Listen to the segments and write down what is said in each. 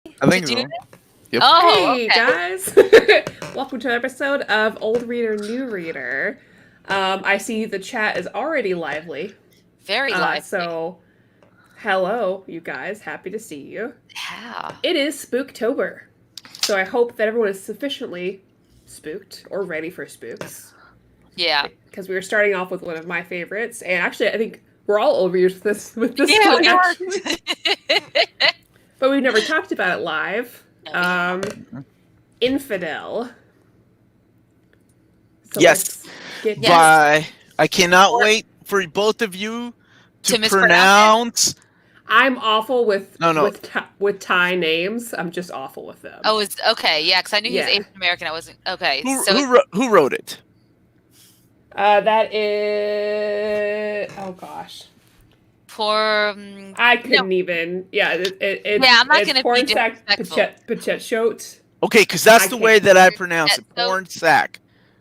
I think so. Yep. Oh, Hey okay. guys, welcome to an episode of Old Reader, New Reader. I see the chat is already lively. Very lively. So, hello, you guys. Happy to see you. Yeah. It is Spook-tober. So, I hope that everyone is sufficiently spooked or ready for spooks. Yeah. Because we were starting off with one of my favorites. And actually, I think we're all old readers with this Yeah, one, we are. actually. But we've never talked about it live. No, we haven't. Infidel. So Yes. let's get Yes. Bye. I cannot Or- wait for both of you to To mispronounce pronounce. I'm awful with No. with Thai names. I'm just awful with them. Oh, it's okay. Yeah, because I knew he was Yeah. Asian American. I wasn't okay. Who wrote it? That is gosh, for I couldn't even. Yeah, it's Yeah, I'm not it's gonna be Pornsak disrespectful. Pichetshote. Okay, because that's I the can't- way that I pronounce it. So- Pornsak.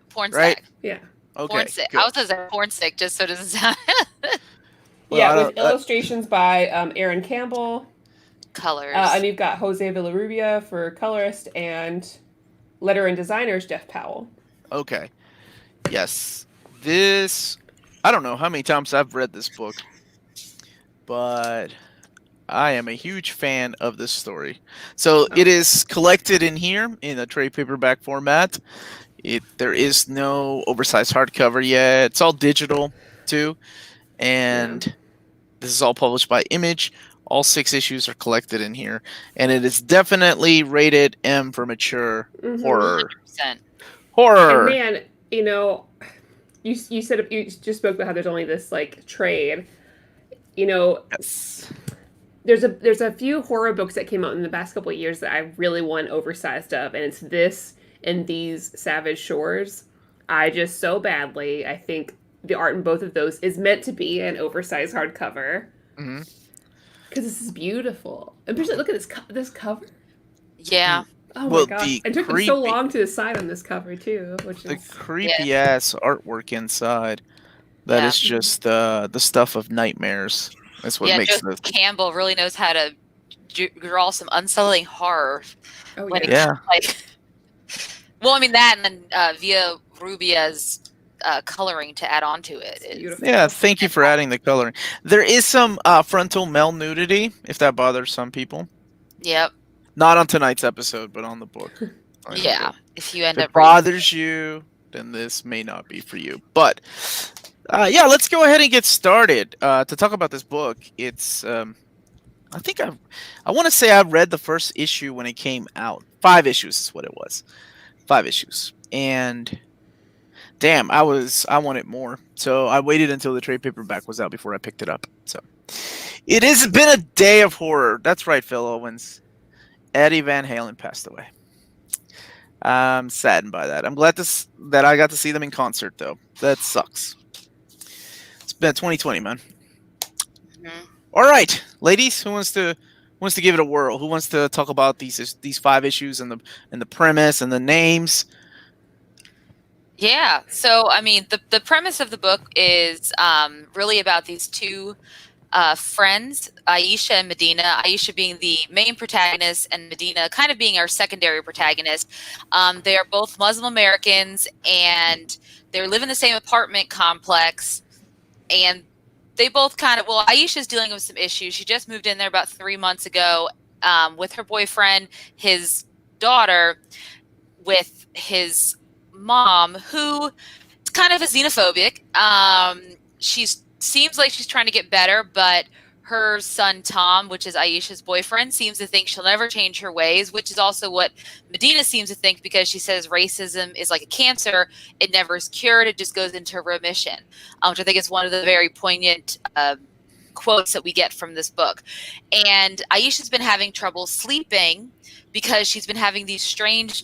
Pornsak. Right? Yeah, Okay. Pornsak. good. I was gonna say Pornsak just so it doesn't sound Well, yeah, I with don't- illustrations by Aaron Campbell, colors. and you've got Jose Villarrubia for colorist and letter and designers Jeff Powell. Okay. Yes. This. I don't know how many times I've read this book, but I am a huge fan of this story. So it is collected in here in a trade paperback format. There is no oversized hardcover yet. It's all digital too, and this is all published by Image. All 6 issues are collected in here, and it is definitely rated M for mature horror. 100%. Horror. And man, you know, you said you just spoke about how there's only this like trade. You know, Yes. there's a few horror books that came out in the past couple of years that I really want oversized of, and it's this and These Savage Shores. I just so badly. I think the art in both of those is meant to be an oversized hardcover. Mm-hmm. Because this is beautiful. And just look at this cover. Yeah. Oh Well, my gosh! the It took them so creepy- long to decide on this cover too, which The is creepy ass artwork inside. That Yeah. is just the stuff of nightmares. That's what Yeah, makes Joseph the Campbell really knows how to draw some unsettling horror. oh When it yeah. yeah. Like, well, I mean that, and then Via Rubia's coloring to add on to it. Is, Beautiful. Yeah, thank you for adding the coloring. There is some frontal male nudity, if that bothers some people. Yep. Not on tonight's episode, but on the book. Yeah. If you If end it up reading bothers you, then this may not be for you. But yeah, let's go ahead and get started to talk about this book. It's I think I want to say I read the first issue when it came out. 5 issues is what it was. 5 issues. And damn, I wanted more. So I waited until the trade paperback was out before I picked it up. So it has been a day of horror. That's right, Phil Owens. Eddie Van Halen passed away. I'm saddened by that. I'm glad that I got to see them in concert, though. That sucks. It's been 2020, man. Mhm. All right, ladies, who wants to give it a whirl? Who wants to talk about these 5 issues and the premise and the names? Yeah. So, I mean, the premise of the book is really about these two friends, Aisha and Medina. Aisha being the main protagonist and Medina kind of being our secondary protagonist. They are both Muslim Americans and they live in the same apartment complex. And they both Aisha's dealing with some issues. She just moved in there about 3 months ago with her boyfriend, his daughter, with his mom, who is kind of a xenophobic. She seems like she's trying to get better, but her son Tom, which is Aisha's boyfriend, seems to think she'll never change her ways, which is also what Medina seems to think, because she says racism is like a cancer. It never is cured. It just goes into remission, which I think is one of the very poignant quotes that we get from this book. And Aisha's been having trouble sleeping because she's been having these strange,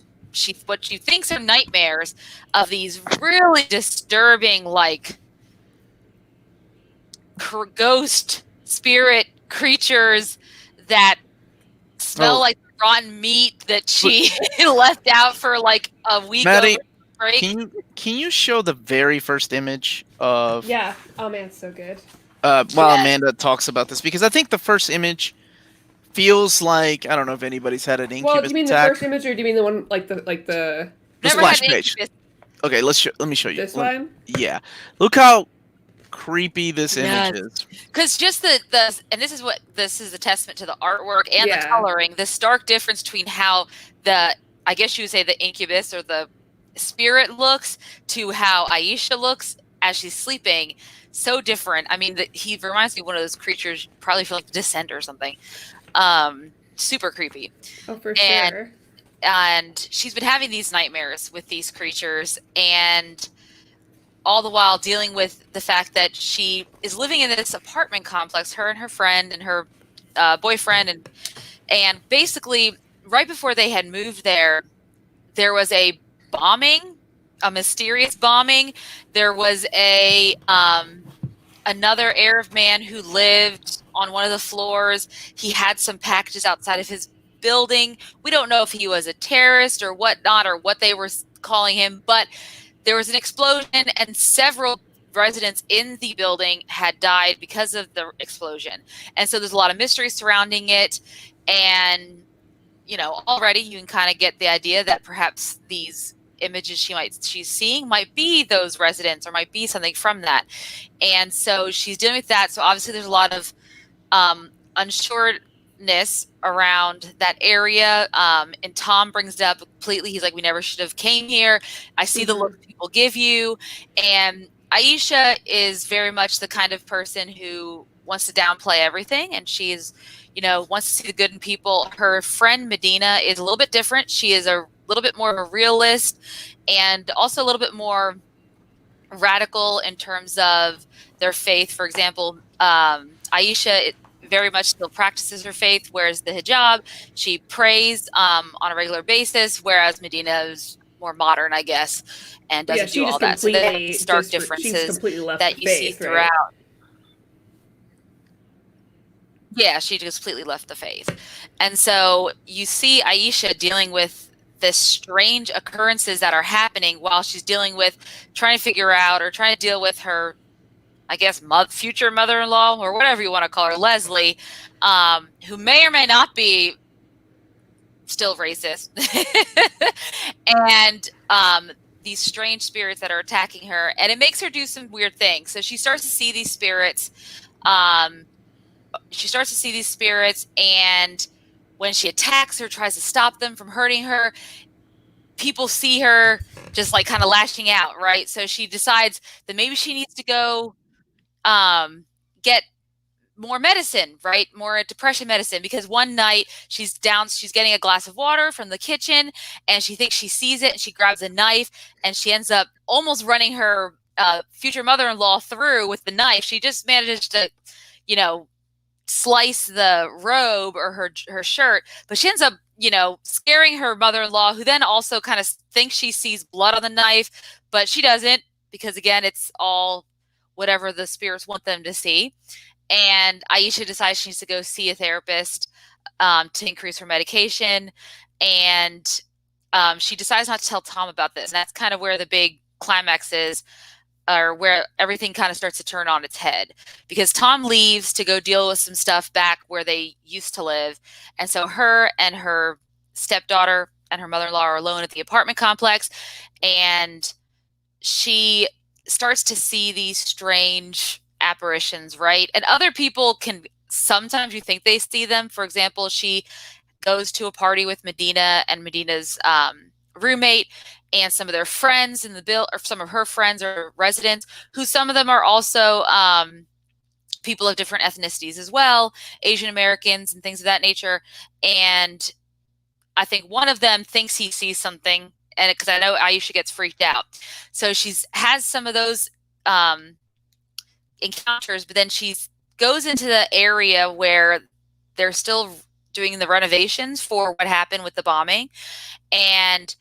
what she thinks are nightmares of these really disturbing, like, ghost spirit creatures that smell like rotten meat that she left out for like a week. Maddie, break. can you show the very first image of? Yeah. Oh man, it's so good. While Amanda talks about this, because I think the first image feels like, I don't know if anybody's had an incubus Well, do you mean attack. the first image, or do you mean the one like the The Never splash had an page. incubus. Okay, let me show you. this one? Yeah, look how creepy this Yes. image is. Because just the and this is a testament to the artwork and the Yeah. coloring, the stark difference between how I guess you would say the incubus or the spirit looks to how Aisha looks as she's sleeping. So different. I mean, he reminds me of one of those creatures, probably feel like Descent or something. Super creepy. Oh, for sure. And she's been having these nightmares with these creatures, and all the while dealing with the fact that she is living in this apartment complex, her and her friend and her boyfriend, and basically right before they had moved there was a bombing, a mysterious bombing. There was another Arab man who lived on one of the floors. He had some packages outside of his building. We don't know if he was a terrorist or whatnot, or what they were calling him, but there was an explosion and several residents in the building had died because of the explosion. And so there's a lot of mystery surrounding it. And, already you can kind of get the idea that perhaps these images she's seeing might be those residents or might be something from that. And so she's dealing with that. So obviously there's a lot of unsureness around that area. And Tom brings it up completely. He's like, we never should have came here. I see the look people give you. And Aisha is very much the kind of person who wants to downplay everything. And she's, wants to see the good in people. Her friend Medina is a little bit different. She is a little bit more of a realist and also a little bit more radical in terms of their faith. For example, Aisha very much still practices her faith, whereas the hijab, she prays on a regular basis, whereas Medina is more modern, I guess, and doesn't do all that. So there are stark differences that you see throughout. Right? Yeah, she just completely left the faith. And so you see Aisha dealing with this strange occurrences that are happening while she's dealing with trying to figure out or trying to deal with her, I guess, future mother-in-law or whatever you want to call her, Leslie, who may or may not be still racist. And these strange spirits that are attacking her. And it makes her do some weird things. So she starts to see these spirits. And when she attacks her, tries to stop them from hurting her, people see her just like kind of lashing out, right? So she decides that maybe she needs to go get more medicine, right? More depression medicine, because one night she's getting a glass of water from the kitchen and she thinks she sees it and she grabs a knife and she ends up almost running her future mother-in-law through with the knife. She just manages to, slice the robe or her shirt, but she ends up, scaring her mother-in-law, who then also kind of thinks she sees blood on the knife, but she doesn't, because again, it's all whatever the spirits want them to see. And Aisha decides she needs to go see a therapist to increase her medication. And she decides not to tell Tom about this. And that's kind of where the big climax is, or where everything kind of starts to turn on its head, because Tom leaves to go deal with some stuff back where they used to live. And so her and her stepdaughter and her mother-in-law are alone at the apartment complex. And she starts to see these strange apparitions, right? And other people sometimes you think they see them. For example, she goes to a party with Medina and Medina's roommate and some of their friends in the or some of her friends are residents, who some of them are also people of different ethnicities as well, Asian Americans and things of that nature. And I think one of them thinks he sees something, and because I know Aisha gets freaked out, so has some of those encounters, but then she goes into the area where they're still doing the renovations for what happened with the bombing, and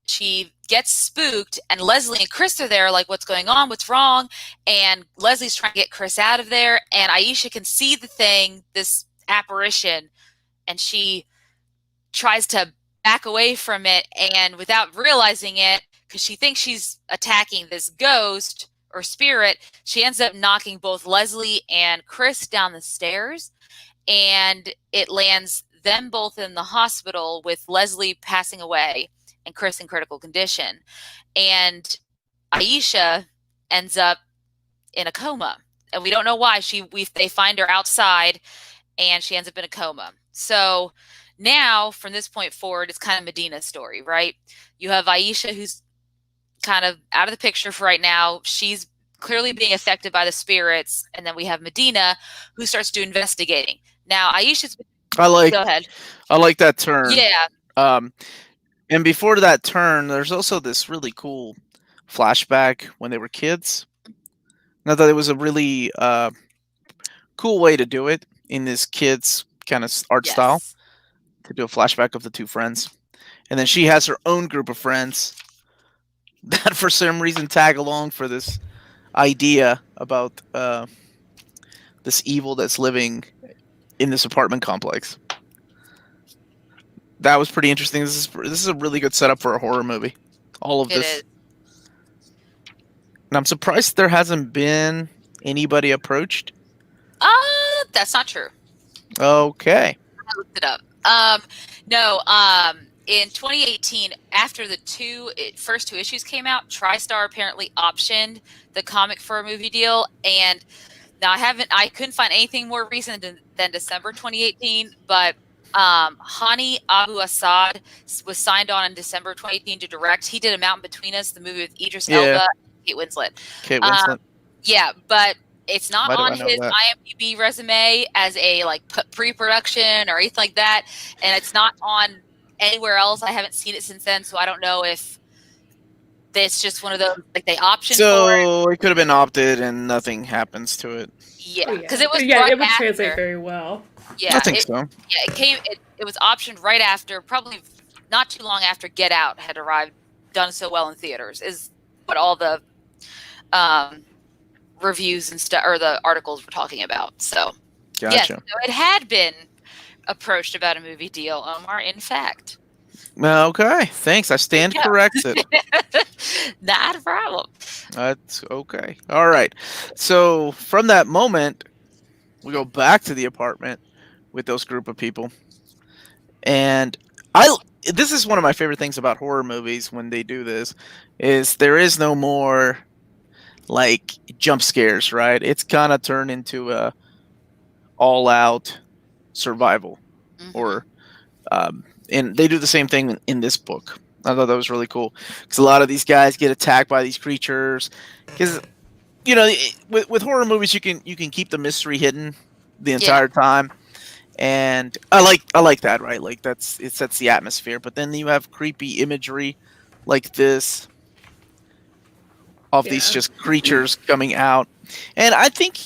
she gets spooked, and Leslie and Chris are there like, what's going on? What's wrong? And Leslie's trying to get Chris out of there, and Aisha can see the thing, this apparition, and she tries to back away from it, and without realizing it, because she thinks she's attacking this ghost or spirit, she ends up knocking both Leslie and Chris down the stairs. and it lands them both in the hospital with Leslie passing away and Chris in critical condition. And Aisha ends up in a coma, and we don't know why. They find her outside, and she ends up in a coma. So now, from this point forward, it's kind of Medina's story, right? You have Aisha, who's kind of out of the picture for right now. She's clearly being affected by the spirits, and then we have Medina, who starts to investigating. Now, Aisha's. Go ahead. I like that turn. Yeah. And before that turn, there's also this really cool flashback when they were kids. I thought it was a really cool way to do it in this kid's kind of art style, to do a flashback of the two friends. And then she has her own group of friends that for some reason tag along for this idea about this evil that's living in this apartment complex. That was pretty interesting. This is a really good setup for a horror movie. All of this. Is. And I'm surprised there hasn't been anybody approached. That's not true. Okay. I looked it up. No, in 2018, after the first two issues came out, TriStar apparently optioned the comic for a movie deal, and now I couldn't find anything more recent than December 2018, but Hani Abu Assad was signed on in December 2018 to direct. He did A Mountain Between Us, the movie with Idris Elba and Kate Winslet. Yeah, but it's not on his IMDb resume as a pre-production or anything like that, and it's not on anywhere else. I haven't seen it since then, so I don't know if it's just one of those they optioned for it. So it could have been opted and nothing happens to it. Yeah, because it was it would translate very well. Yeah, I think so. Yeah, it was optioned right after, probably not too long after Get Out had arrived, done so well in theaters, is what all the reviews and stuff or the articles were talking about. So gotcha. Yes, so it had been approached about a movie deal, Omar, in fact. Okay, thanks. I stand corrected. Not a problem. That's okay. All right. So from that moment, we go back to the apartment with those group of people. And this is one of my favorite things about horror movies when they do this, is there is no more jump scares, right? It's kind of turned into a all-out survival horror. And they do the same thing in this book. I thought that was really cool because a lot of these guys get attacked by these creatures. Because with horror movies, you can keep the mystery hidden the entire time, and I like that, right? It sets the atmosphere. But then you have creepy imagery like this of these just creatures coming out, and I think.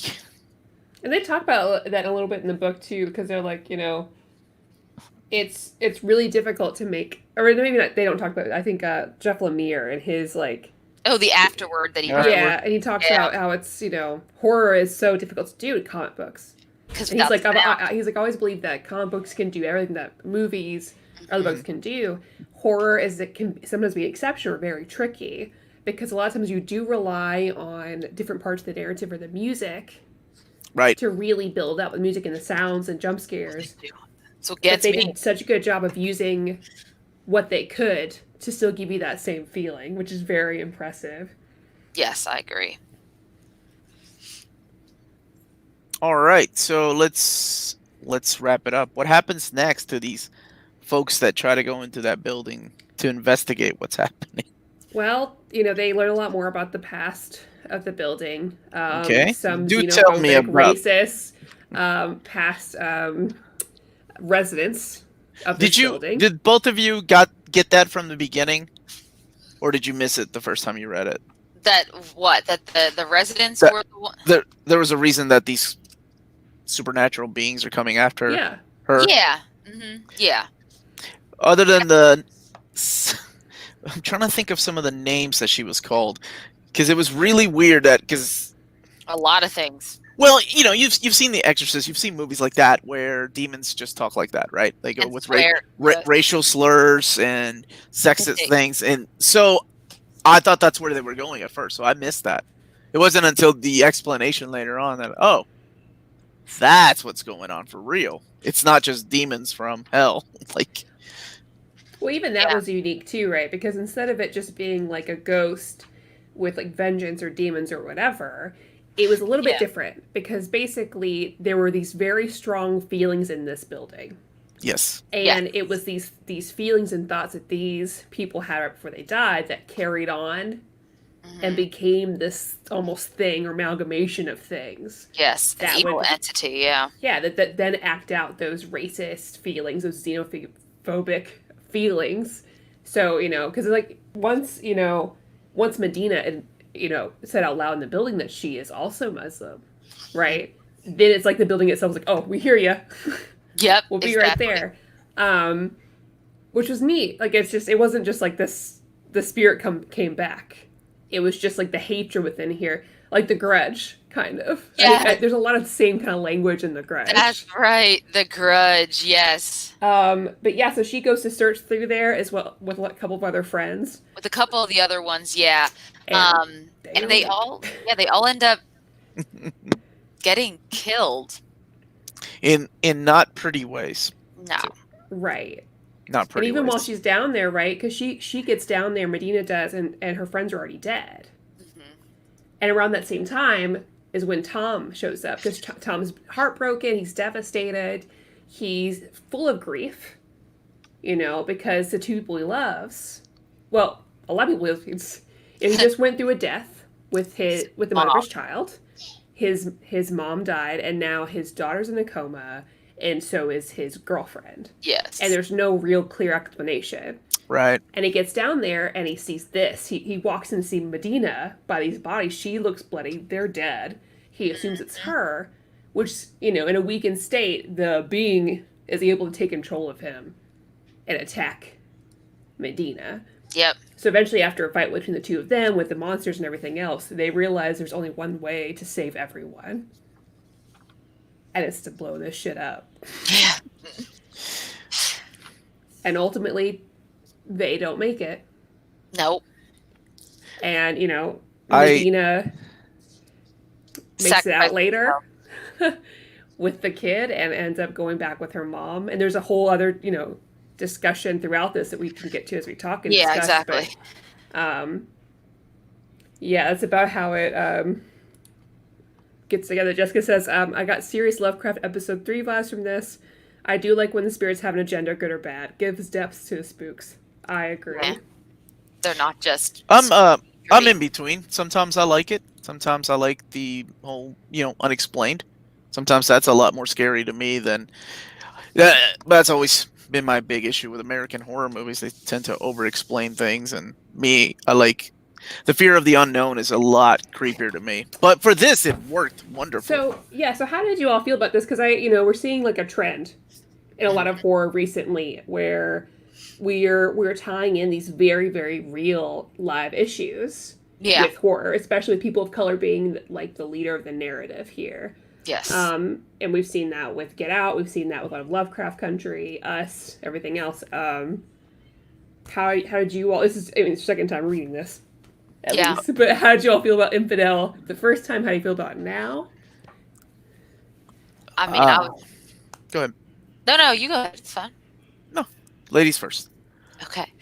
And they talk about that a little bit in the book too, because they're it's really difficult to make, or maybe not. They don't talk about it. I think Jeff Lemire and his the afterword that he wrote. Yeah, and he talks about how it's horror is so difficult to do in comic books. Because he's I always believed that comic books can do everything that movies or other books can do. Horror can sometimes be an exception or very tricky because a lot of times you do rely on different parts of the narrative or the music, right, to really build up the music and the sounds and jump scares. So they did such a good job of using what they could to still give you that same feeling, which is very impressive. Yes, I agree. All right, so let's wrap it up. What happens next to these folks that try to go into that building to investigate what's happening? Well, they learn a lot more about the past of the building. Okay, some tell me about racist past residents of this building. Did both of you get that from the beginning, or did you miss it the first time you read it? That the residents were the one. There was a reason that these supernatural beings are coming after her. Yeah. Mm-hmm. Yeah. Other than I'm trying to think of some of the names that she was called, because it was really weird because a lot of things. Well, you've seen The Exorcist, you've seen movies like that where demons just talk like that, right? They go with racial slurs and sexist things, and so I thought that's where they were going at first, so I missed that. It wasn't until the explanation later on that That's what's going on for real. It's not just demons from hell. Like, Well, even that Yeah. was unique too, right? Because instead of it just being like a ghost with like vengeance or demons or whatever, it was a little bit Yeah. different because basically there were these very strong feelings in this building. yes. And it was these feelings and thoughts that these people had right before they died that carried on and Mhm. became this almost thing or amalgamation of things. Yes, an That evil would entity. Yeah. yeah, that then act out those racist feelings, those xenophobic feelings. So, because like once Medina and said out loud in the building that she is also Muslim, right? Then it's like the building itself is like, oh, we hear you. Yep. We'll be exactly. right there. Which was neat. Like it wasn't just like this. The spirit came back. It was just like the hatred within here, like the Grudge, kind of. Yeah. There's a lot of the same kind of language in the Grudge. That's right. The Grudge. Yes. But yeah, so she goes to search through there as well with a couple of other friends, With a couple of the other ones, yeah. and And they all end up getting killed. In not pretty ways. No. right. Not And pretty even ways. while she's down there, right? Because she gets down there, Medina does, and her friends are already dead. Mhm. And around that same time is when Tom shows up because Tom's heartbroken. He's devastated. He's full of grief, because the two people he loves. Well, a lot of people he just went through a death with the mother of his child. His mom died, and now his daughter's in a coma, and so is his girlfriend. Yes. And there's no real clear explanation. Right. And he gets down there and he sees this. He walks in to see Medina by these bodies. She looks bloody. They're dead. He assumes it's her, which, in a weakened state, the being is able to take control of him and attack Medina. Yep. So eventually, after a fight between the two of them with the monsters and everything else, they realize there's only one way to save everyone. And it's to blow this shit up. Yeah. And ultimately, they don't make it. Nope. And, Medina makes it out later with the kid and ends up going back with her mom. And there's a whole other, discussion throughout this that we can get to as we talk and Yeah, discuss. exactly. But, yeah, that's about how it gets together. Jessica says, I got serious Lovecraft episode 3 vibes from this. I do like when the spirits have an agenda, good or bad. Gives depth to the spooks. I agree. Yeah. They're not just. I'm in between. Sometimes I like it. Sometimes I like the whole, unexplained. Sometimes that's a lot more scary to me than. That's always been my big issue with American horror movies. They tend to over-explain things, and I like the fear of the unknown is a lot creepier to me. But for this, it worked wonderful. So how did you all feel about this? Because we're seeing like a trend in a lot of horror recently where we're tying in these very, very real live issues with horror, especially with people of color being like the leader of the narrative here. Yes. And we've seen that with Get Out. We've seen that with a lot of Lovecraft Country, Us, everything else. How did you all? This is the second time reading this, at least. But how did you all feel about Infidel the first time? How do you feel about it now? I mean, go ahead. No, you go ahead. It's fine. No, ladies first. Okay.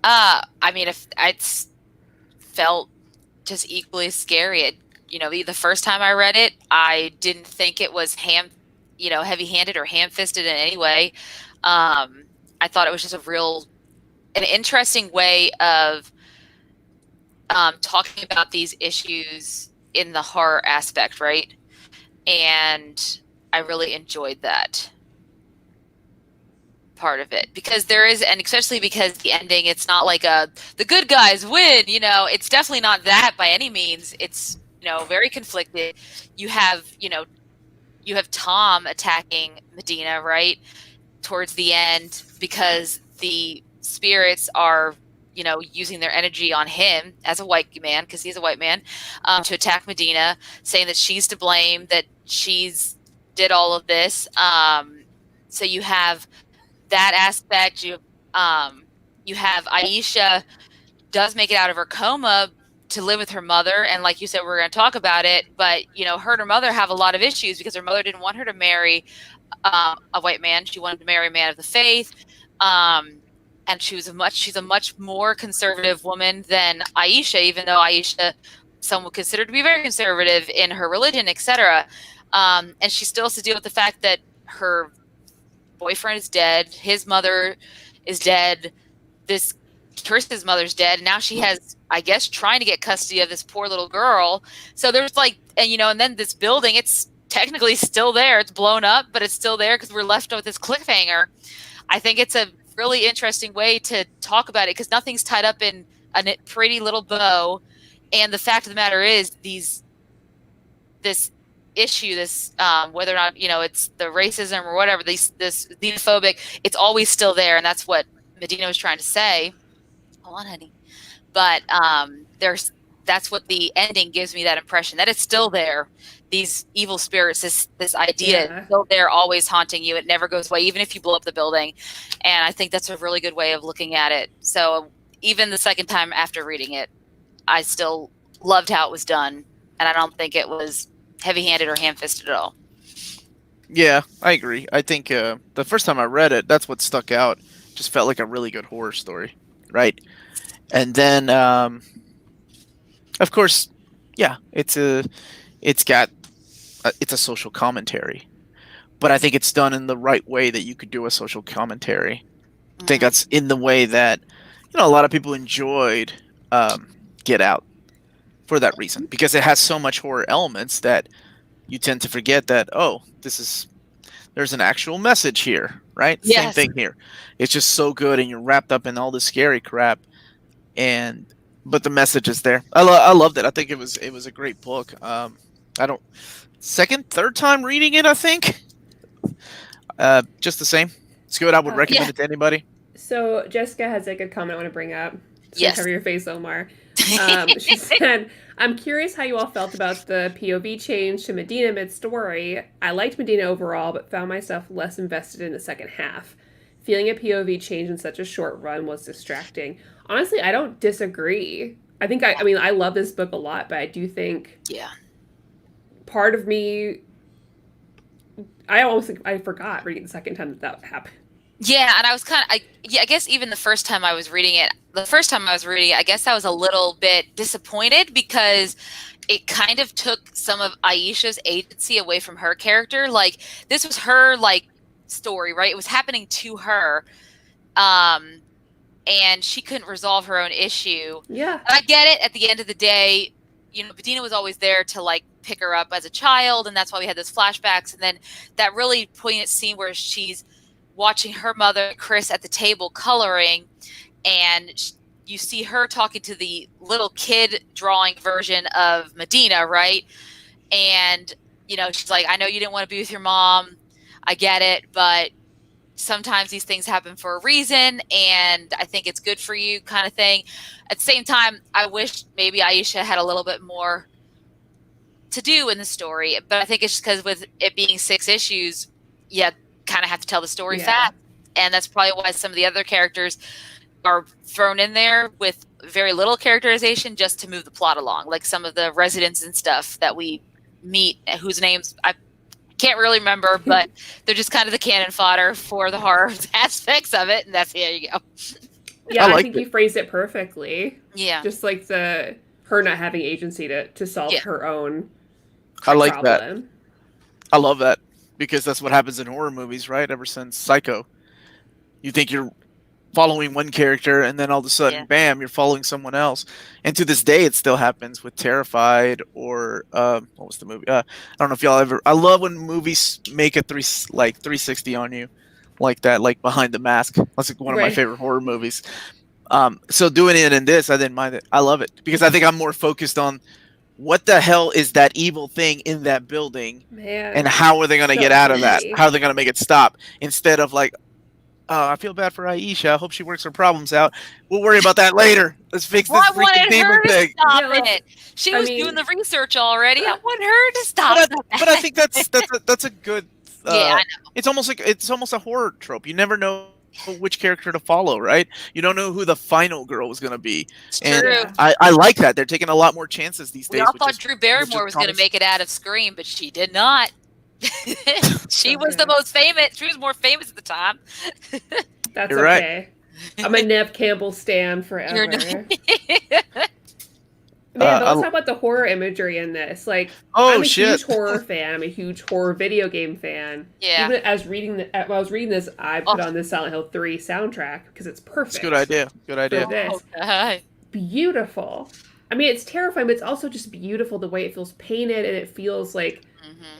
I mean, if it's felt just equally scary. The first time I read it, I didn't think it was heavy-handed or ham-fisted in any way. I thought it was just an interesting way of talking about these issues in the horror aspect, right? And I really enjoyed that part of it because and especially because the ending, it's not like the good guys win, it's definitely not that by any means. It's, very conflicted. You have Tom attacking Medina, right? Towards the end because the spirits are, using their energy on him as a white man, because he's a white man, to attack Medina, saying that she's to blame, that she's did all of this. So you have that aspect. You have Aisha does make it out of her coma to live with her mother, and like you said, we're going to talk about it, but her and her mother have a lot of issues because her mother didn't want her to marry a white man. She wanted to marry a man of the faith, and she's a much more conservative woman than Aisha, even though Aisha, some would consider to be very conservative in her religion, etc. And she still has to deal with the fact that her boyfriend is dead, his mother is dead, Chris's mother's dead, and now she has, I guess, trying to get custody of this poor little girl. So there's and then this building, it's technically still there. It's blown up, but it's still there because we're left with this cliffhanger. I think it's a really interesting way to talk about it because nothing's tied up in a pretty little bow. And the fact of the matter is, this issue, whether or not it's the racism or whatever, this xenophobic, it's always still there, and that's what Medina was trying to say. Hold on, honey. But that's what the ending gives me, that impression that it's still there. These evil spirits, this idea is still there, always haunting you. It never goes away, even if you blow up the building. And I think that's a really good way of looking at it. So even the second time after reading it, I still loved how it was done, and I don't think it was heavy-handed or ham-fisted at all. Yeah, I agree. I think the first time I read it, that's what stuck out. Just felt like a really good horror story, right? And then, of course, yeah, it's a social commentary, but I think it's done in the right way that you could do a social commentary. I think that's in the way that a lot of people enjoyed Get Out for that reason, because it has so much horror elements that you tend to forget that there's an actual message here, right? Yes. Same thing here. It's just so good, and you're wrapped up in all this scary crap, but the message is there. I loved it. I think it was a great book. Third time reading it, I think. Just the same. It's good. I would recommend it to anybody. So Jessica has a good comment I want to bring up. Yes. Cover your face, Omar. She said, I'm curious how you all felt about the POV change to Medina mid-story. I liked Medina overall, but found myself less invested in the second half. Feeling a POV change in such a short run was distracting. Honestly, I don't disagree. I think, I love this book a lot, but I do think part of me, I forgot reading the second time that happened. Yeah, and I was I guess even the first time I was reading it, I guess I was a little bit disappointed because it kind of took some of Aisha's agency away from her character. Like, this was her, story, right? It was happening to her. And she couldn't resolve her own issue. Yeah. And I get it. At the end of the day, Medina was always there to, pick her up as a child, and that's why we had those flashbacks. And then that really poignant scene where she's watching her mother, Chris, at the table coloring, and you see her talking to the little kid drawing version of Medina, right? And, she's like, I know you didn't want to be with your mom. I get it, but sometimes these things happen for a reason, and I think it's good for you, kind of thing. At the same time, I wish maybe Aisha had a little bit more to do in the story, but I think it's just because with it being 6 issues, kind of have to tell the story fast, and that's probably why some of the other characters are thrown in there with very little characterization just to move the plot along, like some of the residents and stuff that we meet, whose names I can't really remember, but they're just kind of the cannon fodder for the horror aspects of it, and there you go. Yeah, I think you phrased it perfectly. Yeah. Just like her not having agency to solve her own I like problem. that. I love that, because that's what happens in horror movies, right? Ever since Psycho. You think you're following one character, and then all of a sudden, bam, you're following someone else. And to this day, it still happens with Terrified or what was the movie? I don't know if y'all ever. I love when movies make a 360 on you, like that, like Behind the Mask. That's one of my favorite horror movies. So doing it in this, I didn't mind it. I love it because I think I'm more focused on what the hell is that evil thing in that building, and how are they going to get out of that? How are they going to make it stop? Instead of I feel bad for Aisha. I hope she works her problems out. We'll worry about that later. Let's fix this freaking demon thing. Stop it. She was doing the research already. I want her to stop. But I think that's a good. I know. It's almost a horror trope. You never know which character to follow, right? You don't know who the final girl was going to be. It's And true. Yeah. I like that. They're taking a lot more chances these We days. all with thought just- Drew with Barrymore just was going to comics. make it out of Scream, but she did not. She So was the good. most famous. She was more famous at the time. That's You're right. okay. I'm a Nev Campbell stan forever. You're Man, but let's I- talk about the horror imagery in this. Like, Oh, I'm a shit. huge horror fan. I'm a huge horror video game fan. Yeah. Even as while I was reading this, I put Oh. on the Silent Hill 3 soundtrack because it's perfect. It's a good idea. Good idea. For this. Okay. Beautiful. I mean, it's terrifying, but it's also just beautiful the way it feels painted, and it feels like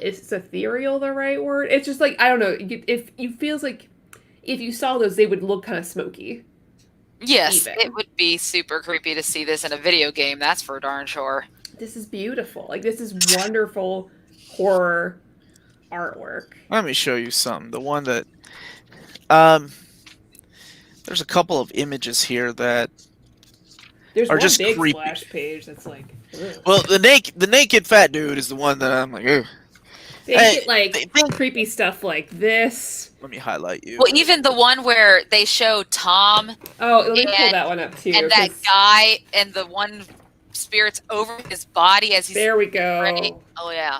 it's ethereal. The right word? It's just like, I don't know. If you feels like if you saw those, they would look kind of smoky. Yes, Even. it would be super creepy to see this in a video game. That's for darn sure. This is beautiful. Like, this is wonderful horror artwork. Let me show you some. The one that there's a couple of images here that There's Are one just big creepy. splash page that's like, ugh. well the naked fat dude is the one that I'm like, ugh. They Hey, get like they- creepy stuff like this. Let me highlight you. Well, even the one where they show Tom Oh, let me pull And- that one up too. and that 'cause- guy and the one spirit's over his body as he's There we go. right. Oh yeah.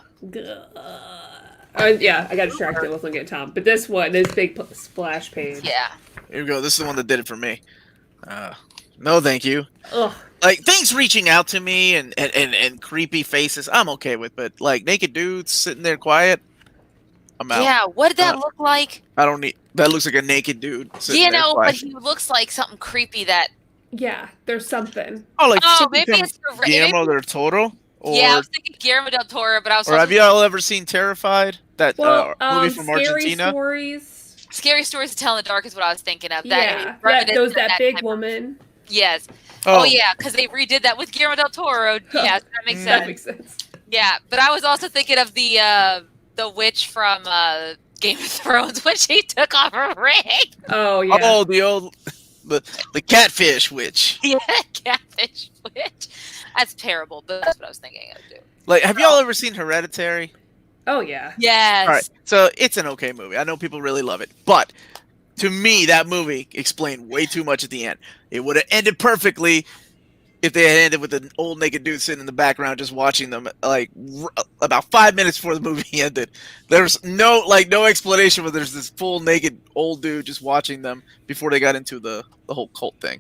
Yeah, I got distracted. I wasn't getting Tom, but this one, this big splash page. Yeah. Here we go. This is the one that did it for me. No, thank you. Ugh. Like things reaching out to me and creepy faces, I'm okay with. But like naked dudes sitting there quiet, I'm out. Yeah. What did that Uh, look like? I don't need. That looks like a naked dude. Sitting You there know, quiet. but he looks like something creepy that. Yeah, there's something. Oh, like Oh, something maybe from it's for Guillermo del Toro. Or, yeah, I was thinking Guillermo del Toro, but I was or have also you all ever seen Terrified? That Well, movie from scary Argentina. stories. Scary Stories to Tell in the Dark is what I was thinking of. Yeah, reminiscent of that big type of- woman. Yes. Oh, yeah, because they redid that with Guillermo del Toro. Yes, that makes That sense. makes sense. Yeah, but I was also thinking of the witch from Game of Thrones when she took off her ring. Oh yeah. Oh, the old the catfish witch. Yeah, catfish witch. That's terrible, but that's what I was thinking of too. Like, have y'all ever seen Hereditary? Oh yeah. Yes. All right, so it's an okay movie. I know people really love it, but to me, that movie explained way too much at the end. It would have ended perfectly if they had ended with an old naked dude sitting in the background just watching them. Like about 5 minutes before the movie ended, there's no explanation, but there's this full naked old dude just watching them before they got into the whole cult thing.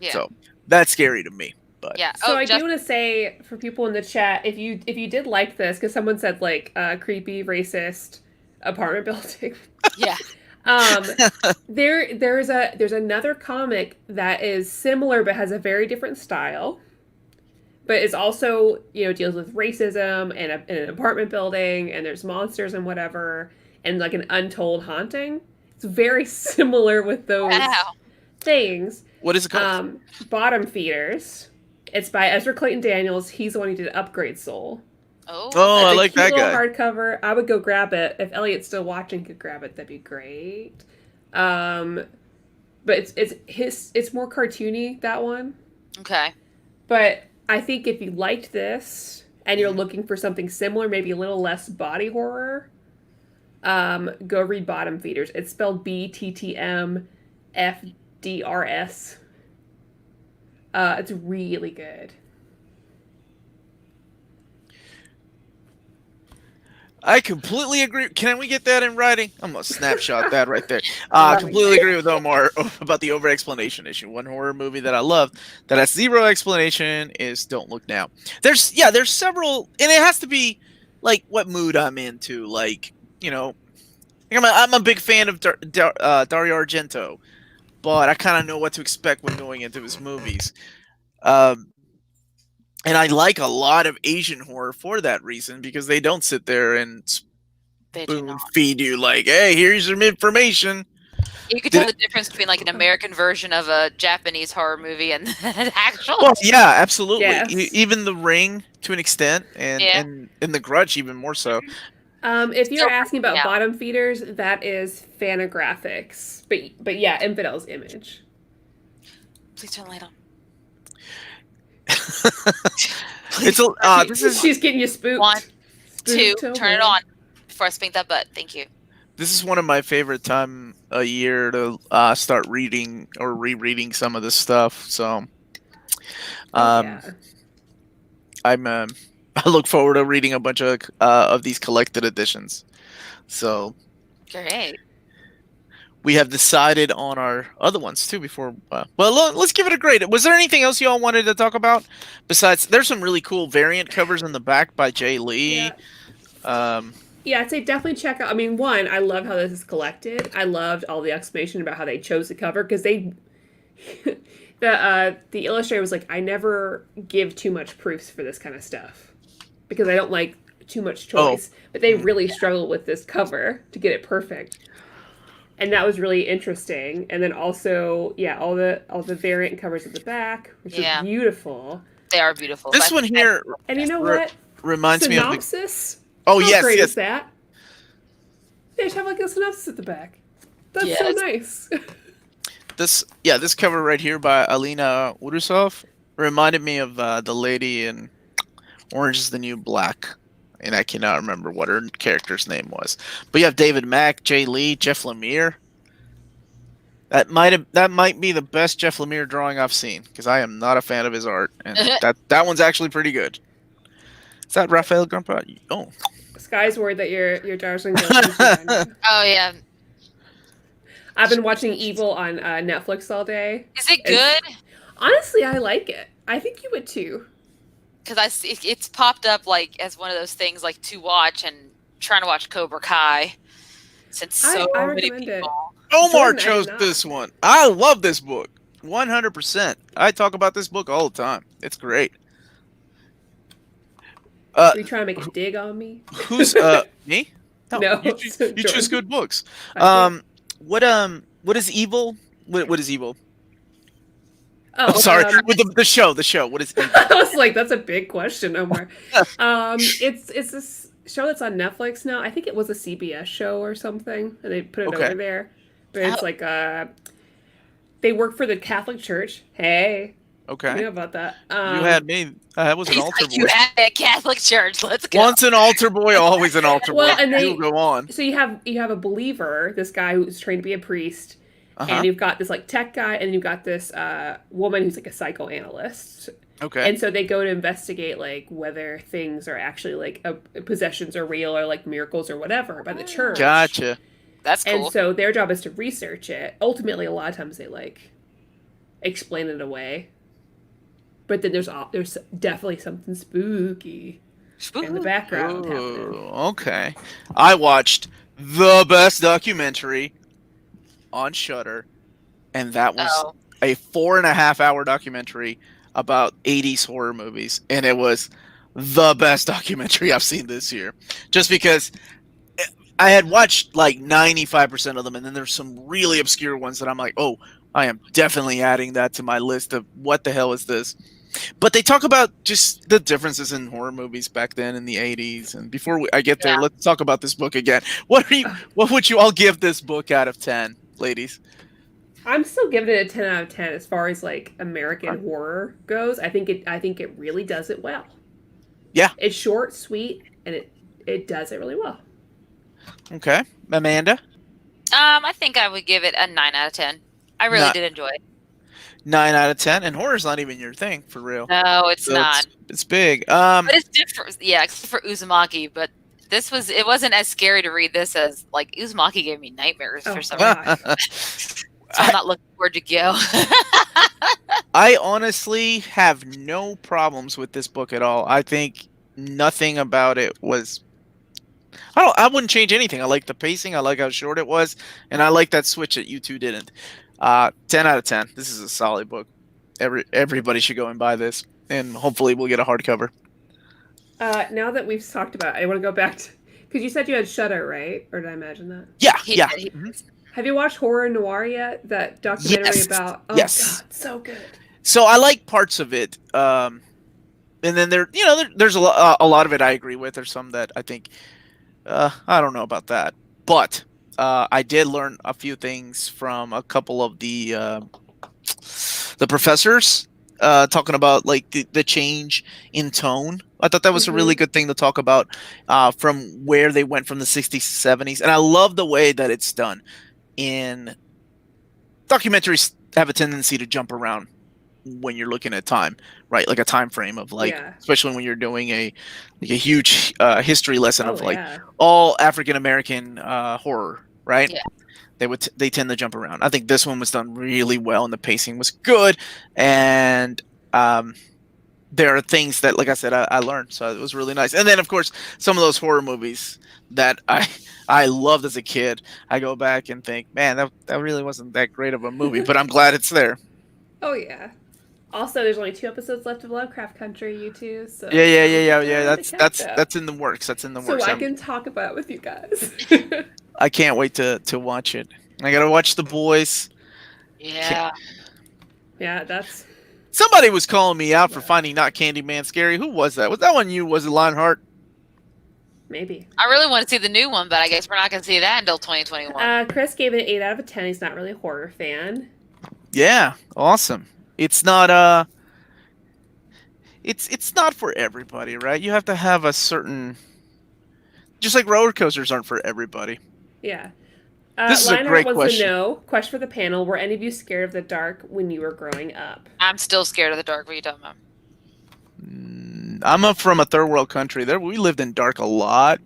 Yeah. So that's scary to me. But Yeah. So I just, do want to say for people in the chat, if you did like this, because someone said like creepy racist apartment building. yeah. There's another comic that is similar but has a very different style, but is also deals with racism and an apartment building, and there's monsters and whatever, and like an untold haunting. It's very similar with those Wow. things. what is it called? Bottom Feeders. It's by Ezra Clayton Daniels. He's the one who did Upgrade Soul. Oh. Oh, I It's a like cute that little guy. hardcover. I would go grab it if Elliot's still watching. Could grab it. That'd be great. But it's more cartoony, that one. Okay. But I think if you liked this and you're looking for something similar, maybe a little less body horror, go read Bottom Feeders. It's spelled BTTMFDRS. It's really good. I completely agree. Can we get that in writing? I'm gonna snapshot that right there. I completely agree with Omar about the over explanation issue. One horror movie that I love that has zero explanation is Don't Look Now. There's several, and it has to be like what mood I'm into. Like I'm a big fan of Dario Argento, but I kind of know what to expect when going into his movies. And I like a lot of Asian horror for that reason, because they don't sit there and They do spoon not. feed you like, hey, here's some information. You could tell the difference between like an American version of a Japanese horror movie and an actual. Well, yeah, absolutely. Yes. Even The Ring to an extent, and Yeah. and The Grudge even more so. If you're Still asking about yeah. Bottom Feeders, that is Fantagraphics. But yeah, Infidel's Image. Please turn the light on. It's this is She's getting you spooked. One, two, Spook-tober. turn it on before I spink that butt. Thank you. This is one of my favorite time a year to start reading or rereading some of this stuff. So, Oh um, yeah. I'm I look forward to reading a bunch of these collected editions. So Great. we have decided on our other ones too. Before, let's give it a grade. Was there anything else y'all wanted to talk about? Besides, there's some really cool variant covers in the back by Jay Lee. Yeah. Um, Yeah, I'd say definitely check out. I mean, one, I love how this is collected. I loved all the explanation about how they chose the cover because they, the illustrator was like, I never give too much proofs for this kind of stuff because I don't like too much Oh. choice. But they really struggle with this cover to get it perfect, and that was really interesting. And then also, yeah, all the variant covers at the back, which Yeah. are beautiful. They are beautiful. this one here And you know what? reminds me of the. Synopsis. Oh How yes, great yes. is that? They just have like a synopsis at the back. That's so Yes. nice. This cover right here by Alina Urusov reminded me of the lady in Orange is the New Black, and I cannot remember what her character's name was. But you have David Mack, Jay Lee, Jeff Lemire. That might be the best Jeff Lemire drawing I've seen because I am not a fan of his art, and that one's actually pretty good. Is that Raphael Grandpa? Oh, Sky's worried that your Darjeeling girlfriend's behind you. Oh yeah. I've been watching Evil on Netflix all day. Is it good? Honestly, I like it. I think you would too. Because I see it's popped up like as one of those things like to watch, and trying to watch Cobra Kai since so I many recommend it. people. Omar Jordan, I chose did not. this one. I love this book, 100%. I talk about this book all the time. It's great. Are you trying to make a dig on me? Who's me? No, you choose Jordan. good books. I did. What is evil? What is evil? Oh, I'm sorry, with the show. What is evil? I was like, that's a big question, Omar. It's this show that's on Netflix now. I think it was a CBS show or something, and they put it Okay. over there. But it's like they work for the Catholic Church. Hey, Okay, you know about that? you had me. I was an He's altar like, boy. you had a Catholic church. Let's go. Once an altar boy, always an altar Well, boy. and they- You'll go on. So you have a believer, this guy who's trained to be a priest, Uh-huh. and you've got this like tech guy, and you've got this woman who's like a psychoanalyst. Okay. And so they go to investigate like whether things are actually like possessions are real or like miracles or whatever by the church. Gotcha. That's cool. And so their job is to research it. Ultimately, a lot of times they like explain it away, but then there's definitely something spooky in the background happening. Ooh, okay. I watched the best documentary on Shudder, and that was Oh. a 4.5 hour documentary about 80s horror movies, and it was the best documentary I've seen this year. Just because I had watched like 95% of them, and then there's some really obscure ones that I'm like, oh, I am definitely adding that to my list of what the hell is this. But they talk about just the differences in horror movies back then in the 80s. And before I get there, Yeah. let's talk about this book again. What would you all give this book out of 10, ladies? I'm still giving it a 10 out of 10 as far as like American horror goes. I think it really does it well. Yeah. It's short, sweet, and it does it really well. Okay. Amanda? I think I would give it a 9 out of 10. I really Not- did enjoy it. 9 out of 10. And horror's not even your thing, for real. No, it's So not. It's big. But it's different. Yeah, except for Uzumaki. But it wasn't as scary to read this as like Uzumaki gave me nightmares Oh, for some God. reason. So I'm not looking forward to go. I honestly have no problems with this book at all. I think nothing about it was. I wouldn't change anything. I like the pacing. I like how short it was, and I like that switch that you two didn't. 10 out of 10. This is a solid book. Everybody should go and buy this, and hopefully we'll get a hardcover. Now that we've talked about it, I want to go back to because you said you had Shudder, right? Or did I imagine that? Yeah, He yeah. did, he- Mhm. Have you watched Horror Noir yet? That documentary Yes. about Yes. God, so good. So I like parts of it, and then there's a lot of it I agree with. There's some that I think I don't know about that, but I did learn a few things from a couple of the professors talking about like the change in tone. I thought that was a really good thing to talk about from where they went from the 60s to 70s. And I love the way that it's done. In documentaries have a tendency to jump around when you're looking at time, right? Like a time frame of like, especially when you're doing a huge history lesson of like all African American horror, right? Yeah. They tend to jump around. I think this one was done really well, and the pacing was good, and there are things that, like I said, I learned, so it was really nice. And then, of course, some of those horror movies that I loved as a kid, I go back and think, man, that really wasn't that great of a movie, but I'm glad it's there. Oh yeah. Also, there's only 2 episodes left of Lovecraft Country, you two. So yeah. That's in the works. That's in the works. So I can talk about it with you guys. I can't wait to watch it. I gotta watch The Boys. Yeah. Yeah, that's. Somebody was calling me out for finding Not Candyman scary. Who was that? Was that one you? Was it Lionheart? Maybe. I really want to see the new one, but I guess we're not going to see that until 2021. Chris gave it an 8 out of 10. He's not really a horror fan. Yeah, awesome. It's not it's not for everybody, right? You have to have a certain, just like roller coasters aren't for everybody. Yeah. This is a great question. To know, question for the panel: were any of you scared of the dark when you were growing up? I'm still scared of the dark. What are you talking about? I'm from a third world country. We lived in dark a lot,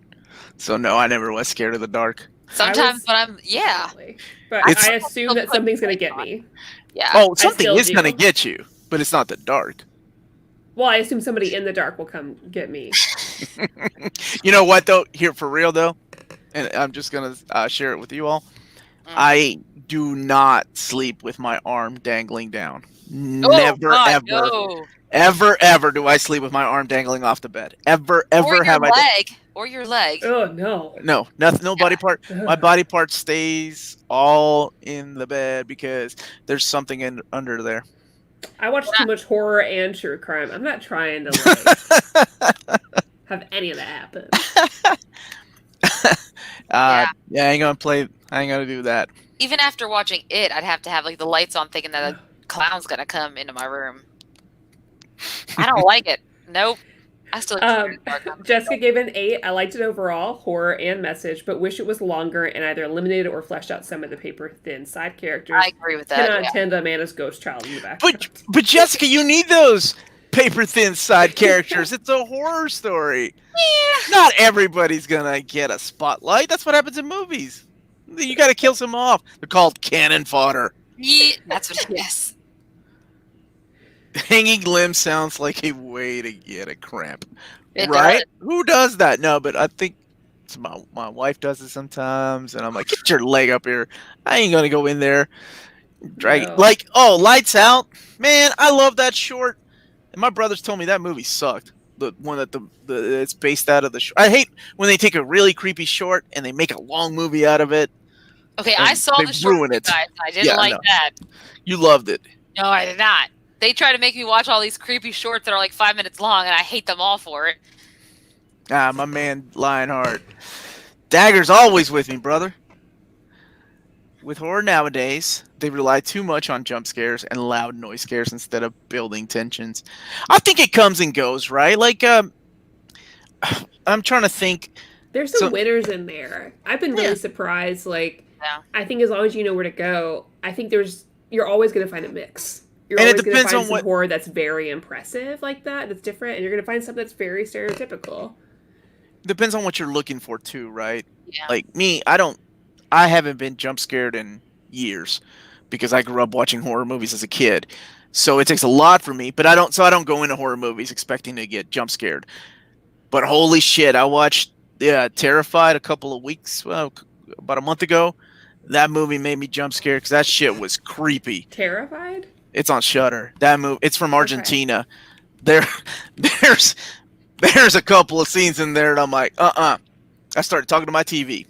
so no, I never was scared of the dark. Sometimes when I'm but I assume that something's gonna get me. Yeah. Oh, something is gonna get you, but it's not the dark. Well, I assume somebody in the dark will come get me. You know what though? Here for real though, and I'm just gonna share it with you all. I do not sleep with my arm dangling down. Never, ever. No. Ever do I sleep with my arm dangling off the bed. Ever have I? Or your leg. Oh no. No, nothing. No body part. My body part stays all in the bed because there's something under there. I watch too much horror and true crime. I'm not trying to have any of that happen. I ain't gonna do that. Even after watching it, I'd have to have like the lights on, thinking that a clown's gonna come into my room. I don't like it. Nope. I still. Jessica gave it an 8. I liked it overall, horror and message, but wish it was longer and either eliminated or fleshed out some of the paper-thin side characters. I agree with that. 10 out of 10 to Amanda's ghost child in the back. But Jessica, you need those paper-thin side characters. It's a horror story. Yeah. Not everybody's gonna get a spotlight. That's what happens in movies. You got to kill some off. They're called cannon fodder. Yeah, that's what. Yes. Hanging limb sounds like a way to get a cramp, it right? Does. Who does that? No, but I think my wife does it sometimes, and I'm like, get your leg up here. I ain't gonna go in there. Drag it. Like, Lights Out, man. I love that short. And my brothers told me that movie sucked. The one that it's based out of the. I hate when they take a really creepy short and they make a long movie out of it. Okay, I saw the short. Guys, I didn't like that. You loved it. No, I did not. They try to make me watch all these creepy shorts that are like 5 minutes long, and I hate them all for it. My man Lionheart. Dagger's always with me, brother. With horror nowadays, they rely too much on jump scares and loud noise scares instead of building tensions. I think it comes and goes, right? Like, I'm trying to think. There's some winners in there. I've been really surprised. Like, I think as long as you know where to go, I think you're always going to find a mix. You're always going to find some horror that's very impressive like that's different, and you're going to find something that's very stereotypical. Depends on what you're looking for too, right? Yeah. Like me, I haven't been jump scared in years because I grew up watching horror movies as a kid. So it takes a lot for me, but I don't go into horror movies expecting to get jump scared. But holy shit, I watched Terrified a couple of weeks, about a month ago. That movie made me jump scared because that shit was creepy. Terrified? It's on Shudder. That movie, it's from Argentina. Okay. There's a couple of scenes in there and I'm like, I started talking to my TV.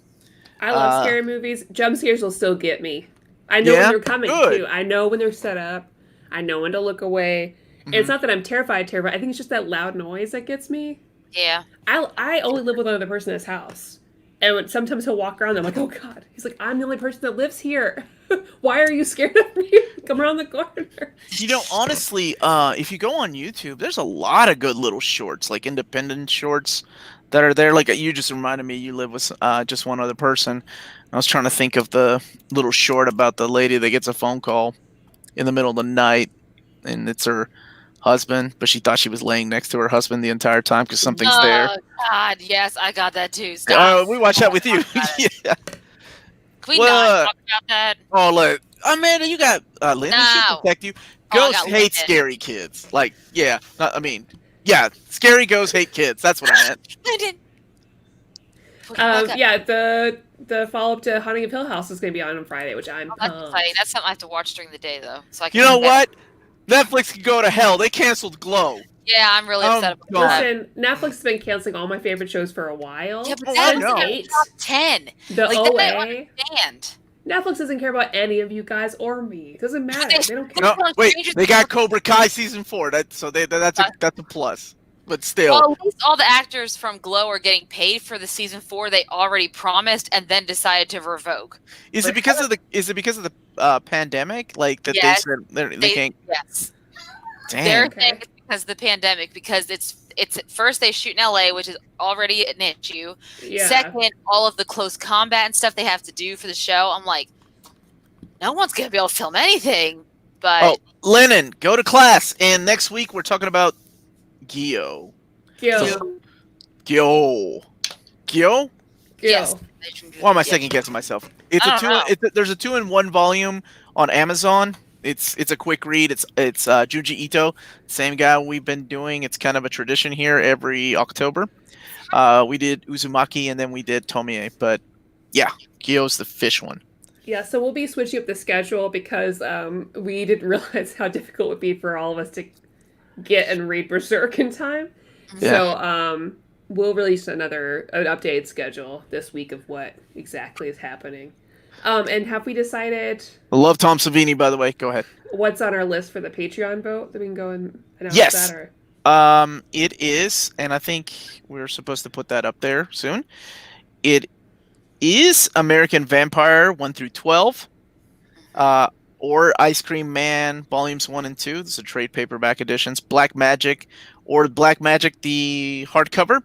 I love scary movies. Jump scares will still get me. I know when they're coming too. I know when they're set up. I know when to look away. Mm-hmm. And it's not that I'm terrified. I think it's just that loud noise that gets me. Yeah. I only live with another person in this house. And sometimes he'll walk around. I'm like, oh god. He's like, I'm the only person that lives here. Why are you scared of me? Come around the corner. Honestly, if you go on YouTube, there's a lot of good little shorts, like independent shorts that are there. Like you just reminded me, you live with just one other person. I was trying to think of the little short about the lady that gets a phone call in the middle of the night, and it's her husband, but she thought she was laying next to her husband the entire time because something's there. Oh God, yes, I got that too. Stop. We watched that with you. Yeah. Can we not talk about that? Oh, look, Amanda, you got Linda. She No. protect you. Oh, I Ghosts got hate Linda. scary kids. Like, yeah, scary ghosts hate kids. That's what I meant. I didn't. Yeah, the follow up to Haunting of Hill House is going to be on Friday, which I'm That's pumped. exciting. That's something I have to watch during the day though. So I can. You know what? Netflix can go to hell. They canceled Glow. Yeah, I'm really upset about God. that. Listen, Netflix has been canceling all my favorite shows for a while. Yeah, but Oh, that I was know. in the top 10. The Like, OA. that I understand. Netflix doesn't care about any of you guys or me. It doesn't matter. They don't care. No, on wait, Stranger they got Things. Cobra Kai season 4. That's a plus. But still, Well, at least all the actors from Glow are getting paid for the season 4 they already promised and then decided to revoke. is it because of the pandemic? Like that Yes. they said they can't. Yes. Damn. They're Okay. saying it's because of the pandemic, because it's at first they shoot in LA, which is already an issue. Yeah. Second, all of the close combat and stuff they have to do for the show. I'm like, no one's gonna be able to film anything. But Oh, Lennon, go to class. And next week we're talking about Gyo. Gil. Gyo. Gyo? yes. Why am I Yes. second guessing myself? It's I a don't know. there's a 2-in-1 volume on Amazon. It's a quick read. It's Junji Ito, same guy we've been doing. It's kind of a tradition here every October. We did Uzumaki and then we did Tomie, but yeah, Gyo's the fish one. Yeah, so we'll be switching up the schedule because we didn't realize how difficult it would be for all of us to get and read Berserk in time. Yeah. So we'll release an updated schedule this week of what exactly is happening. And have we decided I love Tom Savini, by the way. Go ahead. what's on our list for the Patreon vote that we can go and announce Yes. that? Or... It is, and I think we're supposed to put that up there soon. It is American Vampire 1 through 12, or Ice Cream Man Volumes 1 and 2. These are trade paperback editions. Black Magic, or Black Magic the hardcover,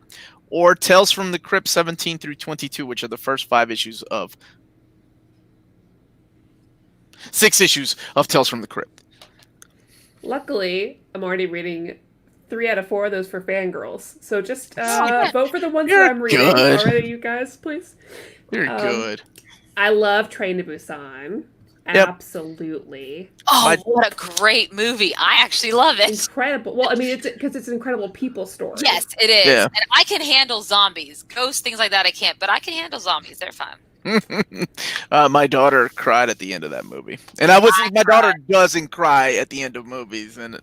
or Tales from the Crypt 17 through 22, which are the first 5 issues of 6 issues of Tales from the Crypt. Luckily, I'm already reading 3 out of 4 of those for fangirls. So just yeah. vote for the ones You're that I'm reading. good. Alright, you guys, please. You're good. I love Train to Busan. Yep. Absolutely. Oh, what a great movie. I actually love it. Incredible. Well, I mean, it's because it's an incredible people story. Yes, it is. Yeah. And I can handle zombies. Ghosts, things like that I can't, but I can handle zombies. They're fine. My daughter cried at the end of that movie, and my daughter doesn't cry at the end of movies, and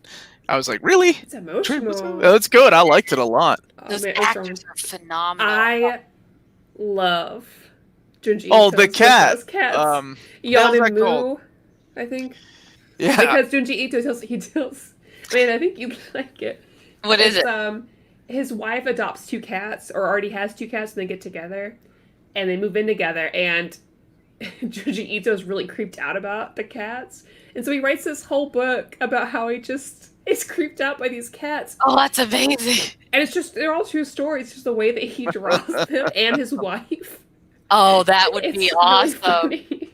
I was like, really? It's emotional. Oh, it's good. I liked it a lot. Oh, Those man, it's actors are phenomenal. I love Junji Oh, Ito's the cat. those cats. What was Yon that and Moo, called? I think. Yeah. Because Junji Ito tells. I mean, I think you'd like it. What is it? His wife adopts 2 cats, or already has 2 cats, and they get together, and they move in together, and Junji Ito's really creeped out about the cats, and so he writes this whole book about how he just is creeped out by these cats. Oh, that's amazing. And it's just, they're all true stories, just the way that he draws them, and his wife. Oh, that would It's be really awesome. funny.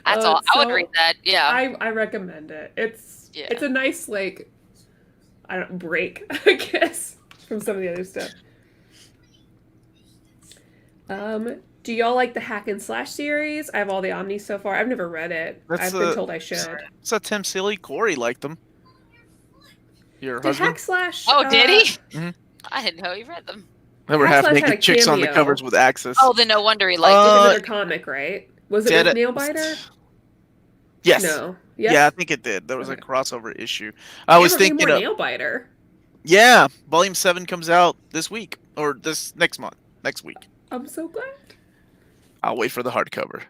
That's all. I would so read that. Yeah. I recommend it. It's Yeah. it's a nice, like, I don't break, I guess, from some of the other stuff. Do y'all like the Hack and Slash series? I have all the Omnis so far. I've never read it. I've been told I should. So Tim Silly Corey liked them. Your Did husband? Hack Slash? Oh, did he? Mhm. I didn't know he read them. They were Hack half Slash had a naked chicks on the cameo. covers with axes. Oh, then no wonder he It's liked it. another comic, right? Was it Did with it- Nailbiter? Yes. No. Yes? Yeah, I think it did. There was a Okay. crossover issue. I was thinking more of Nailbiter. yeah, Volume 7 comes out this week or this next week. I'm so glad. I'll wait for the hardcover.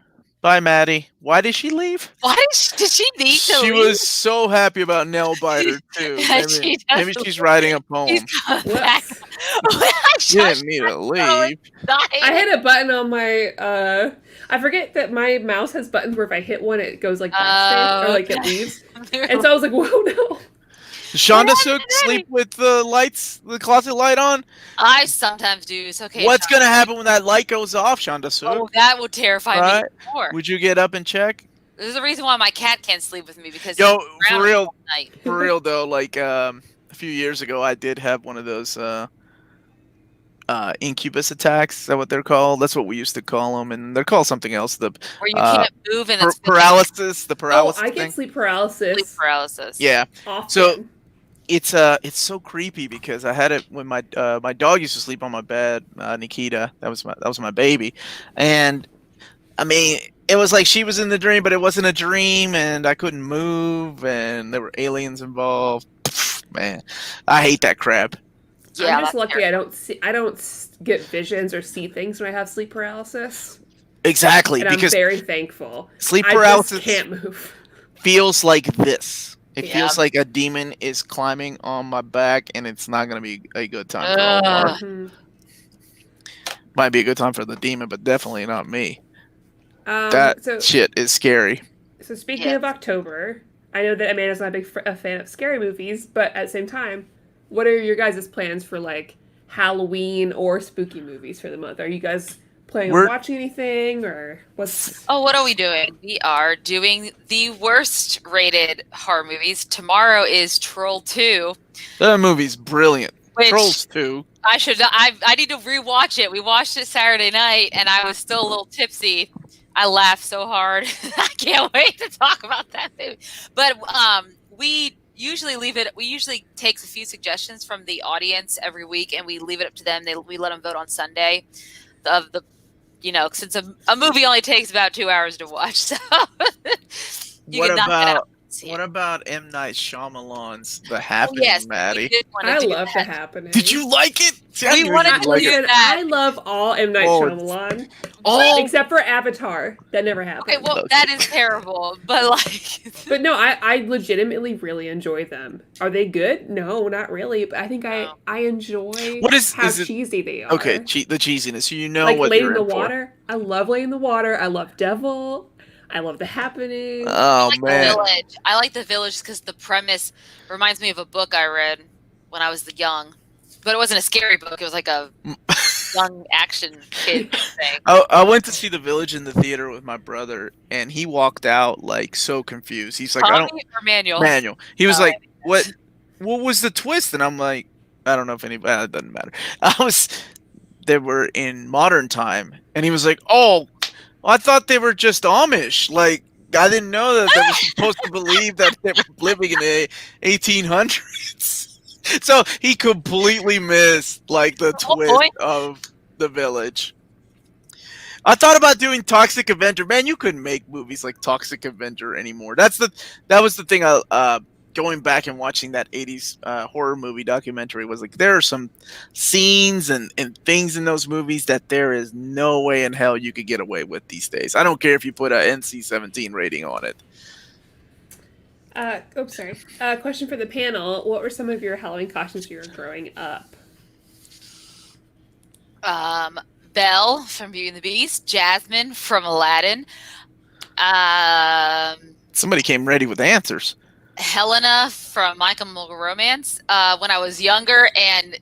Bye, Maddie. Why did she leave? Why did she need to She leave? was so happy about Nail Biter too. Yeah, Maybe she's writing a poem. She's coming back. Whoops. She didn't need to leave. I hit a button on my I forget that my mouse has buttons where if I hit one it goes like backspace or like it leaves. And so I was like, whoa, no. Does Shonda Sook sleep with the closet light on? I sometimes do. It's okay. What's Shonda. gonna happen when that light goes off, Shonda Sook? Oh, that would terrify me more. Would you get up and check? There's a reason why my cat can't sleep with me because Yo, he's for around real, all night. for real though, like a few years ago, I did have one of those incubus attacks. Is that what they're called? That's what we used to call them, and they're called something else. The Where you can't move and it's paralysis. The paralysis. Oh, I get sleep paralysis. sleep paralysis. Yeah. Often. So it's so creepy because I had it when my dog used to sleep on my bed. Nikita, that was my baby, and I mean, it was like she was in the dream, but it wasn't a dream, and I couldn't move, and there were aliens involved. Man, I hate that crap. Yeah, I'm just that's lucky terrible. I don't get visions or see things when I have sleep paralysis. Exactly, And I'm because very thankful. sleep I paralysis just can't move. feels like this. It Yeah. feels like a demon is climbing on my back, and it's not going to be a good time for Omar. Mhm. Might be a good time for the demon, but definitely not me. That So shit is scary. speaking Yeah. of October, I know that Amanda's not a fan of scary movies, but at the same time, what are your guys' plans for like Halloween or spooky movies for the month? Are you guys planning on We're- watching anything or what's? Oh, what are we doing? We are doing the worst rated horror movies. Tomorrow is Troll 2, That movie's brilliant. which Trolls 2. I need to rewatch it. We watched it Saturday night and I was still a little tipsy. I laughed so hard. I can't wait to talk about that movie. But we usually take a few suggestions from the audience every week and we leave it up to them. We let them vote on Sunday of the since a movie only takes about 2 hours to watch. So you What can knock it out. about and see what it. about M. Night Shyamalan's The Oh, Happening, yes, Maddie? we did want I to do love that. The Happening. Did you like it? See, I We knew wanted you'd to like do it. Listen, that. I love all M. Night Oh, Shyamalan, Oh, except for Avatar. That never happened. Okay, well, that is terrible, but like, But no, I legitimately really enjoy them. Are they good? No, not really. But I think No. I enjoy What is how it? cheesy they are. Okay, the cheesiness. You know like what Lady you're in the in for. Water. I love Lady in the Water. I love Devil. I love The Happening. Oh like man, The Village. I like The Village because the premise reminds me of a book I read when I was young, but it wasn't a scary book. It was like a young action kid thing. I went to see The Village in the theater with my brother, and he walked out like so confused. He's like, I don't Tommy or Manual? manual. He was Oh, like, what was the twist? And I'm like, I don't know if anybody. It doesn't matter. They were in modern time, and he was like, oh, I thought they were just Amish. Like, I didn't know that they were supposed to believe that they were living in the 1800s. So he completely missed like the whole twist point. of The Village. I thought about doing Toxic Avenger. Man, you couldn't make movies like Toxic Avenger anymore. That was the thing. Going back and watching that 80s horror movie documentary was like, there are some scenes and things in those movies that there is no way in hell you could get away with these days. I don't care if you put a NC-17 rating on it. Sorry. Question for the panel. What were some of your Halloween costumes you were growing up? Belle from Beauty and the Beast, Jasmine from Aladdin, Somebody came ready with answers. Helena from My Chemical Romance. When I was younger and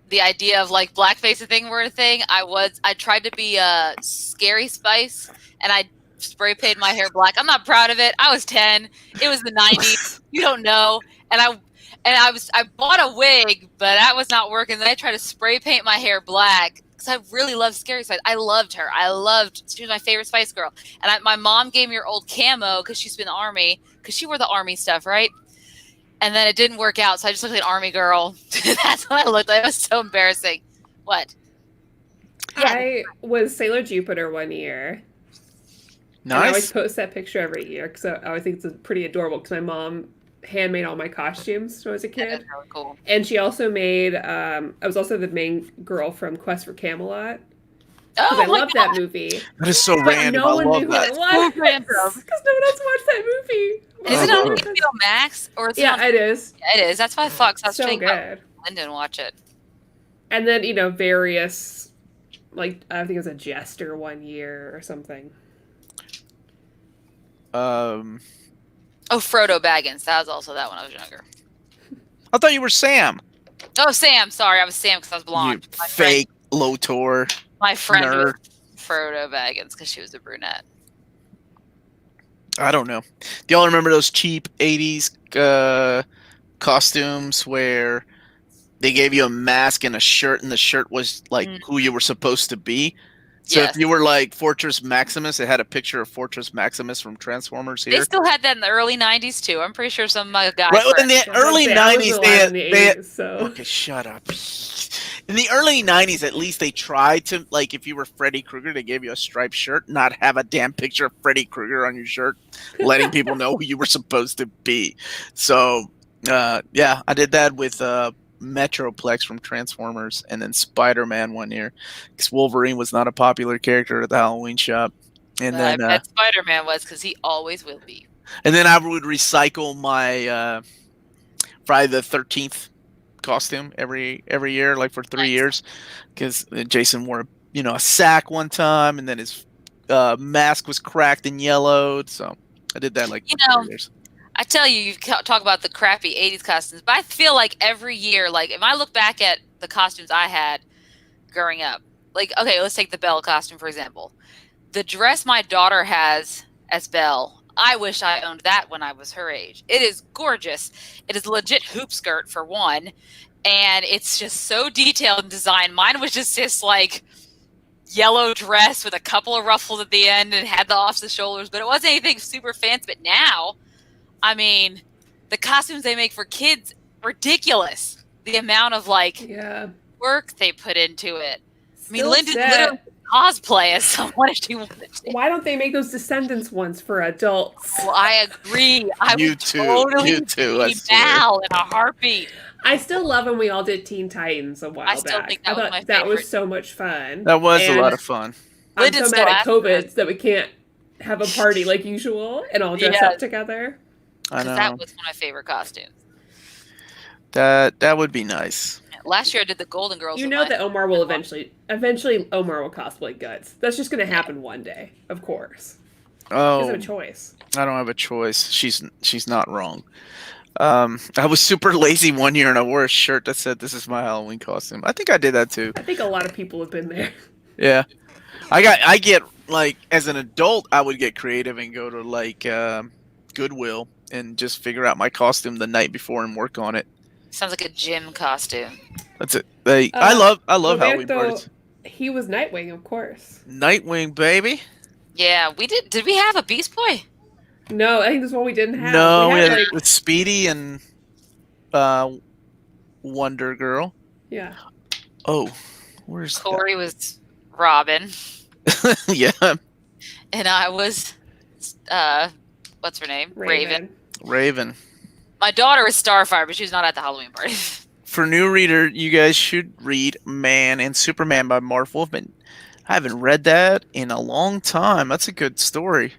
the idea of like blackface were a thing, I tried to be a Scary Spice and I spray painted my hair black. I'm not proud of it. I was 10. It was the 90s. You don't know. And I bought a wig, but that was not working. Then I tried to spray paint my hair black because I really loved Scary Spice. I loved her. She was my favorite Spice Girl. And my mom gave me her old camo because she's been in the Army, because she wore the Army stuff, right? And then it didn't work out, so I just looked like an Army girl. That's what I looked like. It was so embarrassing. What? Yeah. I was Sailor Jupiter one year. And I always Nice. post that picture every year because I always think it's pretty adorable because my mom handmade all my costumes when I was a That kid. is really cool. And she also made, I was also the main girl from Quest for Camelot. because I my love that movie. That is so But random. no I one love knew who that. it was So random. because no one else watched that movie. Is it Oh. on HBO Max or is it on? Yeah, it is. Yeah, it is. That's why I thought. 'Cause I was So thinking about good. Lyndon watch it. And then, various, like, I think it was a Jester one year or something. Um, Oh, Frodo Baggins. That was also that when I was younger. I thought you were Sam. Oh, Sam. Sorry, I was Sam because I was blonde. You fake Lotor. My friend nerd. was Frodo Baggins because she was a brunette. I don't know. Do y'all remember those cheap 80s costumes where they gave you a mask and a shirt, and the shirt was like who you were supposed to be? So Yes. if you were like Fortress Maximus, it had a picture of Fortress Maximus from Transformers They here. still had that in the early 90s too. I'm pretty sure some of my guys. Right, well, in the early I was 90s, alive in the they had 80s, so. Okay, shut up. In the early 90s, at least they tried to, like, if you were Freddy Krueger, they gave you a striped shirt, not have a damn picture of Freddy Krueger on your shirt, letting people know who you were supposed to be. So, yeah, I did that with Metroplex from Transformers, and then Spider-Man one year, because Wolverine was not a popular character at the Halloween shop. And I then, bet Spider-Man was because he always will be. and then I would recycle my Friday the 13th costume every year, like for 3 years, because Jason wore a sack one time, and then his mask was cracked and yellowed. So I did that like for 3 years. I tell you, talk about the crappy 80s costumes, but I feel like every year, like if I look back at the costumes I had growing up, like, okay, let's take the Belle costume, for example. The dress my daughter has as Belle, I wish I owned that when I was her age. It is gorgeous. It is a legit hoop skirt for one, and it's just so detailed in design. Mine was just this like yellow dress with a couple of ruffles at the end and had the off the shoulders, but it wasn't anything super fancy. But now, I mean, the costumes they make for kids, ridiculous. The amount of work they put into it. I mean, Lyndon literally cosplay as someone if she wanted to. Why don't they make those Descendants ones for adults? Well, I agree. I You would too. totally You too, I be swear. Mal in a heartbeat. I still love when we all did Teen Titans a while back. I still think that I was thought my that was favorite. so much fun. That was a And lot of fun. I'm Lyndon so still mad at has COVID those. that we can't have a party like usual and all dress Yeah. up together. I know. That was one of my favorite costumes. That would be nice. Last year I did the Golden Girls. You with know my- that Omar will eventually Omar will cosplay Guts. That's just going to happen one day, of course. He doesn't Oh, have a choice. I don't have a choice. She's not wrong. I was super lazy one year and I wore a shirt that said "This is my Halloween costume." I think I did that too. I think a lot of people have been there. Yeah, I get like as an adult, I would get creative and go to like Goodwill and just figure out my costume the night before and work on it. Sounds like a gym costume. That's it. I love Halloween Roberto, parties. He was Nightwing, of course. Nightwing, baby. Yeah, we did. Did we have a Beast Boy? No, I think this one we didn't have. No, we we had, had like, with Speedy and Wonder Girl. yeah. Oh, where's Corey was Robin, yeah, and I was what's her name? Raven. Raven. My daughter is Starfire, but she's not at the Halloween party. For new reader, you guys should read Man and Superman by Marv Wolfman. I haven't read that in a long time. That's a good story.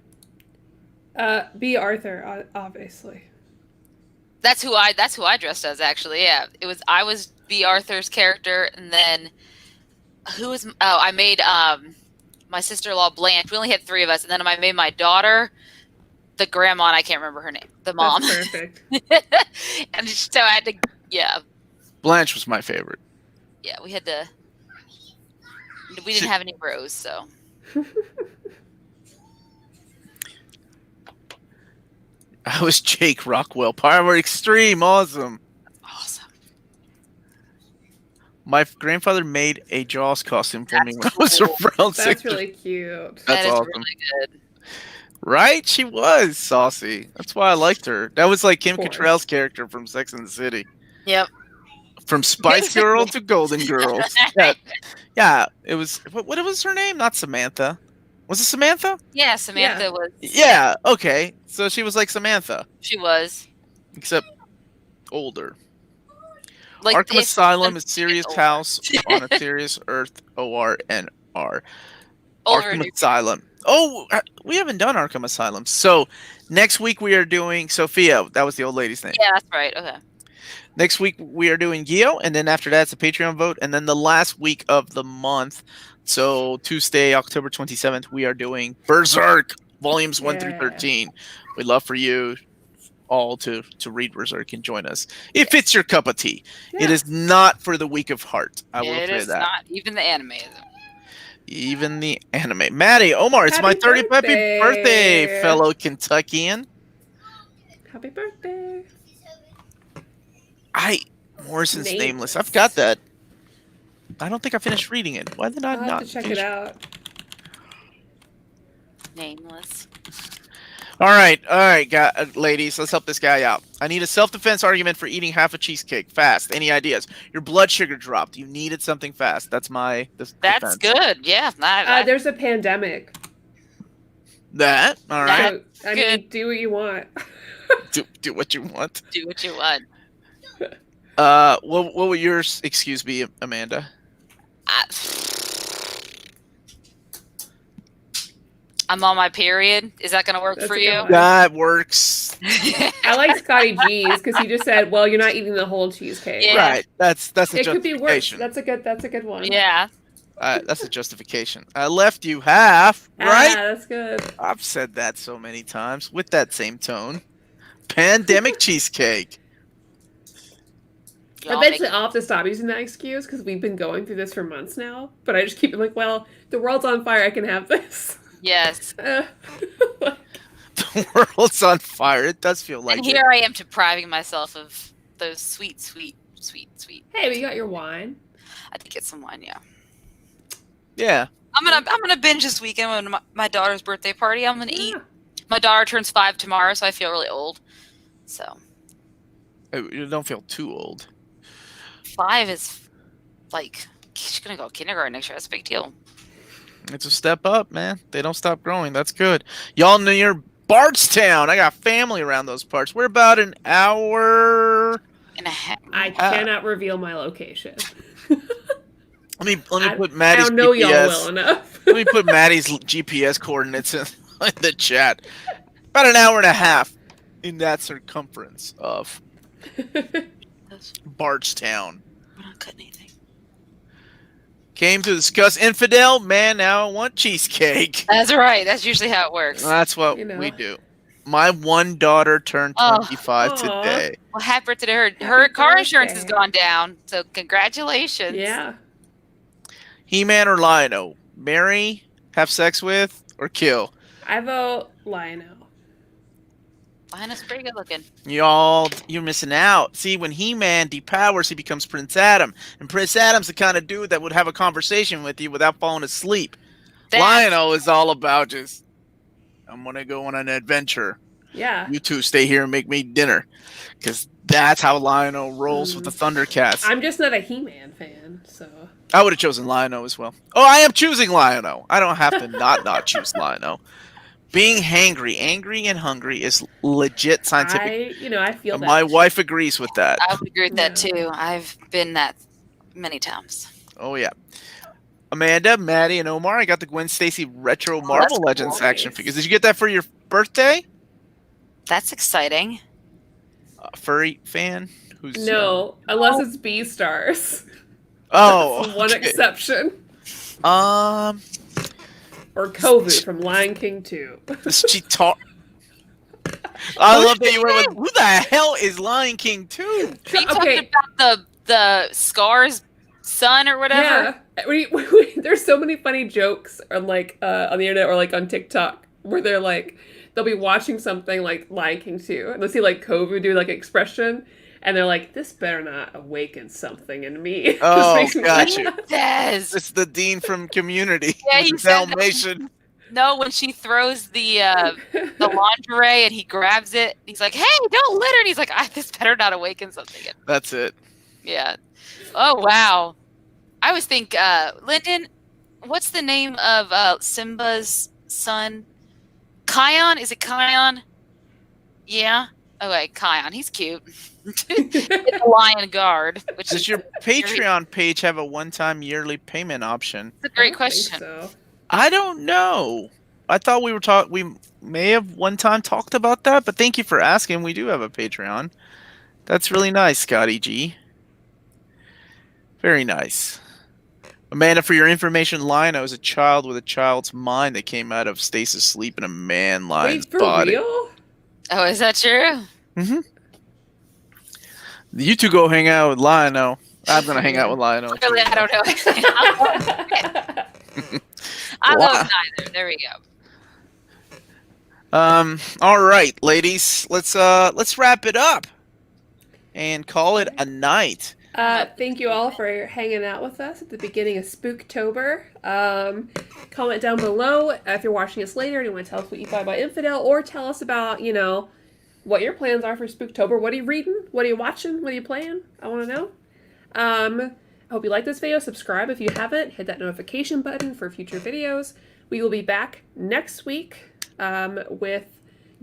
B. Arthur, obviously. That's who I dressed as, actually. Yeah, I was B. Arthur's character, and then I made my sister-in-law Blanche. We only had 3 of us, and then I made my daughter the grandma, and I can't remember her name, the mom. That's perfect. And so I had to, Blanche was my favorite. yeah, we didn't have any bros, so. I was Jake Rockwell. Power Extreme. Awesome. Awesome. My grandfather made a Jaws costume for me when I was cool. around That's 6. really cute. That's That is awesome. really good. Right? She was saucy. That's why I liked her. That was like Kim Of course. Cattrall's character from Sex and the City. Yep. From Spice Girl to Golden Girls. Yeah, it was. What was her name? Not Samantha. Was it Samantha? Yeah, Samantha was. Yeah. Okay. So she was like Samantha, She was. except older. Like Arkham it's- Asylum is it's serious older. house on a serious earth. OR and our Overdue. Arkham Asylum. Oh, we haven't done Arkham Asylum. So next week we are doing Sophia. That was the old lady's name. Yeah, that's right. Okay. Next week we are doing Gio, and then after that it's a Patreon vote, and then the last week of the month, so Tuesday, October 27th, we are doing Berserk volumes 1 through 13. We'd love for you all to read Berserk and join us if it's your cup of tea. Yeah. It is not for the weak of heart. I will It say is that. not. Even the anime isn't. Even the anime. Maddie, Omar, it's my 30th happy birthday, fellow Kentuckian. Happy birthday. Morrison's Nameless. I've got that. I don't think I finished reading it. Why did I I'll not have to check finish? it out. Nameless. All right, ladies, let's help this guy out. I need a self-defense argument for eating half a cheesecake fast. Any ideas? Your blood sugar dropped. You needed something fast. That's my That's defense. good. Yeah. There's a pandemic. That all right. So, I mean, do what you want. Do what you want. Do what you want. What would yours? Excuse me, Amanda. I'm on my period. Is that going to work That's for a good you? one. That works. I like Scotty G's because he just said, "Well, you're not eating the whole cheesecake." Yeah. Right. That's a It could be worse. justification. That's a good one. Yeah. That's a justification. I left you half. Right. That's good. I've said that so many times with that same tone. Pandemic cheesecake. Eventually, I'll have to stop using that excuse because we've been going through this for months now. But I just keep like, well, the world's on fire. I can have this. Yes. The world's on fire. It does feel like And it. here I am depriving myself of those sweet. Hey, we got your wine. I did get some wine, yeah. Yeah. I'm gonna binge this weekend when my daughter's birthday party. I'm gonna eat. Yeah. My daughter turns 5 tomorrow, so I feel really old. So You don't feel too old. 5 is like she's gonna go kindergarten next year. That's a big deal. It's a step up, man. They don't stop growing. That's good. Y'all near Bardstown. I got family around those parts. We're about an hour. And a half. I cannot reveal my location. Let me put Maddie's I don't know GPS. y'all well enough. Let me put Maddie's GPS coordinates in the chat. About an hour and a half in that circumference of Bardstown. We're not cutting anything. Came to discuss Infidel. Man, now I want cheesecake. That's right. That's usually how it works. That's what we do. My one daughter turned 25 today. Well, happy birthday to her. Her Happy car insurance has birthday. gone down, so congratulations. Yeah. He-Man or Lion-O? Marry, have sex with, or kill? I vote Lion-O. Lionel's pretty good looking. Y'all, you're missing out. See, when He-Man depowers, he becomes Prince Adam. And Prince Adam's the kind of dude that would have a conversation with you without falling asleep. Lion-O is all about just, I'm going to go on an adventure. Yeah. You two stay here and make me dinner. Because that's how Lion-O rolls with the Thundercats. I'm just not a He-Man fan, so. I would have chosen Lion-O as well. Oh, I am choosing Lion-O. I don't have to not choose Lion-O. Being angry and hungry is legit scientific. I feel that. My wife agrees with that. I would agree with that too. I've been that many times. Oh, yeah. Amanda, Maddie, and Omar, I got the Gwen Stacy Retro Marvel Legends action figures. Did you get that for your birthday? That's exciting. Furry fan? No, unless it's B-Stars. Oh, That's one exception. Or Kovu from Lion King 2. She talk. I love that you were like, who the hell is Lion King 2? Are you talking about the Scar's son or whatever? Yeah. There's so many funny jokes on on the internet or on TikTok where they're like, they'll be watching something like Lion King 2 and they'll see Kovu do expression and they're like, this better not awaken something in me. Oh, gotcha. Yes. It's the Dean from Community. Yeah, he said Dalmatian. No, when she throws the lingerie and he grabs it, he's like, "Hey, don't litter!" And he's like, "This better not awaken something." That's it. Yeah. Oh wow. I always think, Lyndon, what's the name of Simba's son? Kion? Is it Kion? Yeah. Okay, Kion, he's cute. It's a lion guard, which Does is your Patreon page have a one-time yearly payment option? a great I don't think question. so. I don't know. I thought we may have one time talked about that, but thank you for asking. We do have a Patreon. That's really nice, Scotty G. Very nice. Amanda, for your information, Lionel is a child with a child's mind that came out of stasis sleep in a man lion's Wait, for body. real? Oh, is that true? Mm-hmm. You two go hang out with Lionel. I'm gonna hang out with Lionel. Clearly, I don't know. I love neither. There we go. All right, ladies. Let's wrap it up and call it a night. Thank you all for hanging out with us at the beginning of Spook-tober. Comment down below if you're watching us later and you want to tell us what you thought about Infidel, or tell us about, what your plans are for Spook-tober. What are you reading? What are you watching? What are you playing? I want to know. I hope you like this video. Subscribe if you haven't. Hit that notification button for future videos. We will be back next week with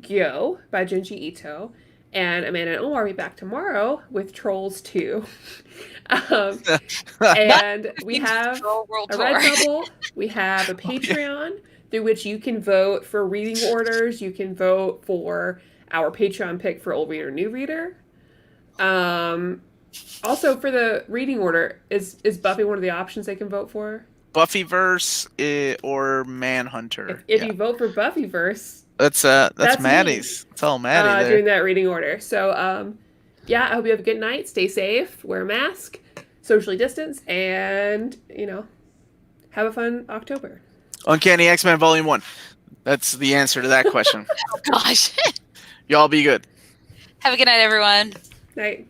Gyo by Junji Ito. And Amanda and Omar will be back tomorrow with Trolls 2. And we have a Redbubble. We have a Patreon through which you can vote for reading orders. You can vote for our Patreon pick for Old Reader, New Reader. Also, for the reading order, is Buffy one of the options they can vote for? Buffyverse or Manhunter. If you vote for Buffyverse, that's Maddie's. That's all Maddie there. Doing that reading order. So, I hope you have a good night. Stay safe. Wear a mask. Socially distance. And, have a fun October. Uncanny X-Men Volume 1. That's the answer to that question. Oh, gosh. Y'all be good. Have a good night, everyone. Night.